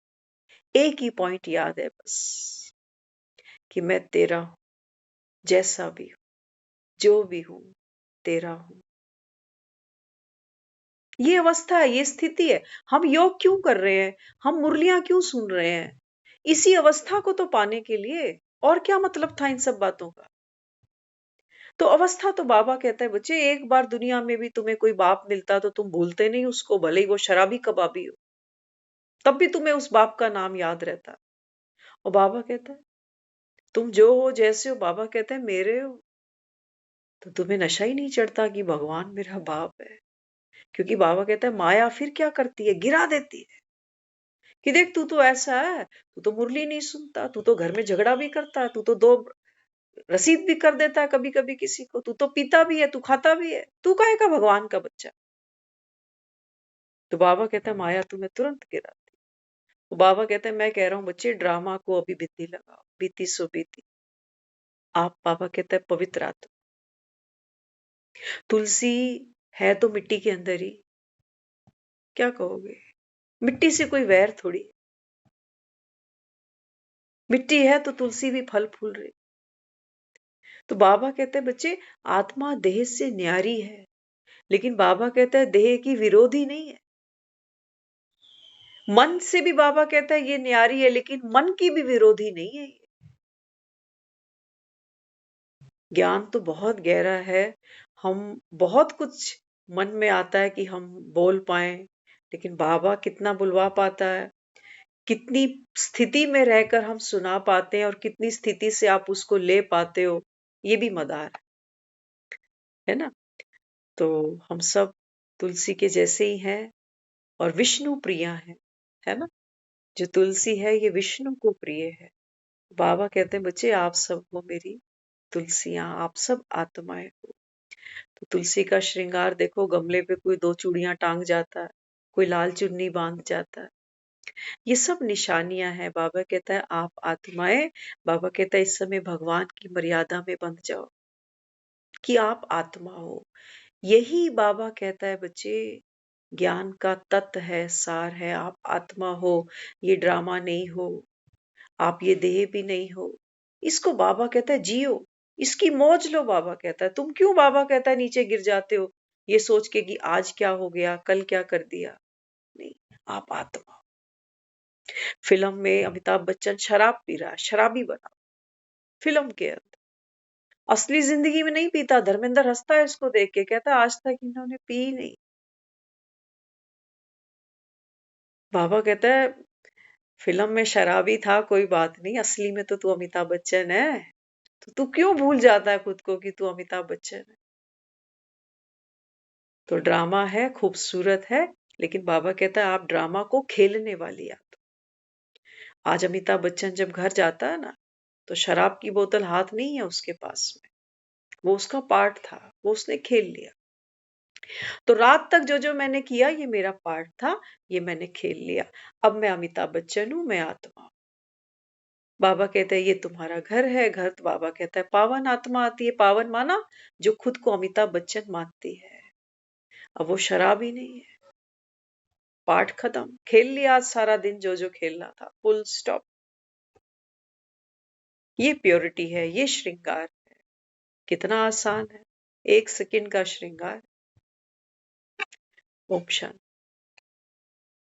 एक ही पॉइंट याद है बस, कि मैं तेरा हूं, जैसा भी हूं, जो भी हूं, तेरा हूं। ये अवस्था है, ये स्थिति है। हम योग क्यों कर रहे हैं? हम मुरलियां क्यों सुन रहे हैं? इसी अवस्था को तो पाने के लिए। और क्या मतलब था इन सब बातों का? तो अवस्था तो बाबा कहता है बच्चे, एक बार दुनिया में भी तुम्हें कोई बाप मिलता तो तुम भूलते नहीं उसको, भले ही वो शराबी कबाबी हो, तब भी तुम्हें उस बाप का नाम याद रहता। और बाबा कहता है तुम जो हो, जैसे हो, बाबा कहता है मेरे हो, तो तुम्हें नशा ही नहीं चढ़ता कि भगवान मेरा बाप है। क्योंकि बाबा कहता है माया फिर क्या करती है? गिरा देती है कि देख तू तो ऐसा है, तू तो मुरली नहीं सुनता, तू तो घर में झगड़ा भी करता है, तू तो 2 रसीद भी कर देता है कभी कभी किसी को, तू तो पीता भी है, तू खाता भी है, तू काहे का भगवान का बच्चा? तो बाबा कहता है माया तुम्हें तुरंत गिरा। तो बाबा कहते हैं मैं कह रहा हूँ बच्चे, ड्रामा को अभी बिंदी लगाओ, बीती सो बीती। आप, बाबा कहता है पवित्र आत्मा। तुलसी है तो मिट्टी के अंदर ही, क्या कहोगे? मिट्टी से कोई वैर थोड़ी। मिट्टी है तो तुलसी भी फल फूल रही। तो बाबा कहते हैं बच्चे, आत्मा देह से न्यारी है, लेकिन बाबा कहता है देह की विरोधी नहीं है। मन से भी बाबा कहता है ये न्यारी है, लेकिन मन की भी विरोधी नहीं है ये। ज्ञान तो बहुत गहरा है। हम बहुत कुछ मन में आता है कि हम बोल पाए, लेकिन बाबा कितना बुलवा पाता है, कितनी स्थिति में रहकर हम सुना पाते हैं, और कितनी स्थिति से आप उसको ले पाते हो, ये भी मदार है ना? तो हम सब तुलसी के जैसे ही हैं, और विष्णु प्रिया है ना? जो तुलसी है ये विष्णु को प्रिय है। बाबा कहते हैं बच्चे, आप सब हो मेरी तुलसियां, आप सब आत्माएं हो। तो तुलसी का श्रृंगार देखो, गमले पे कोई 2 चूड़ियां टांग जाता है, कोई लाल चुन्नी बांध जाता है, ये सब निशानियां हैं। बाबा कहता है आप आत्माएं, बाबा कहता है इस समय भगवान की मर्यादा में बंध जाओ कि आप आत्मा हो। यही बाबा कहता है बच्चे, ज्ञान का तत्व है, सार है। आप आत्मा हो, ये ड्रामा नहीं हो, आप ये देह भी नहीं हो। इसको बाबा कहता है जियो, इसकी मौज लो। बाबा कहता है तुम क्यों, बाबा कहता है, नीचे गिर जाते हो ये सोच के कि आज क्या हो गया, कल क्या कर दिया। नहीं, आप आत्मा हो। फिल्म में अमिताभ बच्चन शराब पी रहा है, शराबी बना फिल्म के अंदर, असली जिंदगी में नहीं पीता। धर्मेंद्र हंसता है इसको देख के, कहता है आज तक इन्होंने पी नहीं। बाबा कहता है फिल्म में शराबी था कोई बात नहीं, असली में तो तू अमिताभ बच्चन है। तो तू क्यों भूल जाता है खुद को कि तू अमिताभ बच्चन है। तो ड्रामा है, खूबसूरत है, लेकिन बाबा कहता है आप ड्रामा को खेलने वाली आप। आज अमिताभ बच्चन जब घर जाता है ना, तो शराब की बोतल हाथ नहीं है उसके पास में, वो उसका पार्ट था, वो उसने खेल लिया। तो रात तक जो जो मैंने किया ये मेरा पार्ट था, ये मैंने खेल लिया। अब मैं अमिताभ बच्चन हूं, मैं आत्मा हूं। बाबा कहते हैं ये तुम्हारा घर है। घर तो बाबा कहता है पावन आत्मा आती है। पावन माना जो खुद को अमिताभ बच्चन मानती है। अब वो शराब ही नहीं है। पाठ खत्म, खेल लिया आज सारा दिन जो जो खेलना था, फुल स्टॉप। ये प्योरिटी है, ये श्रृंगार है। कितना आसान है, 1 सेकंड का श्रृंगार। ओम शांति।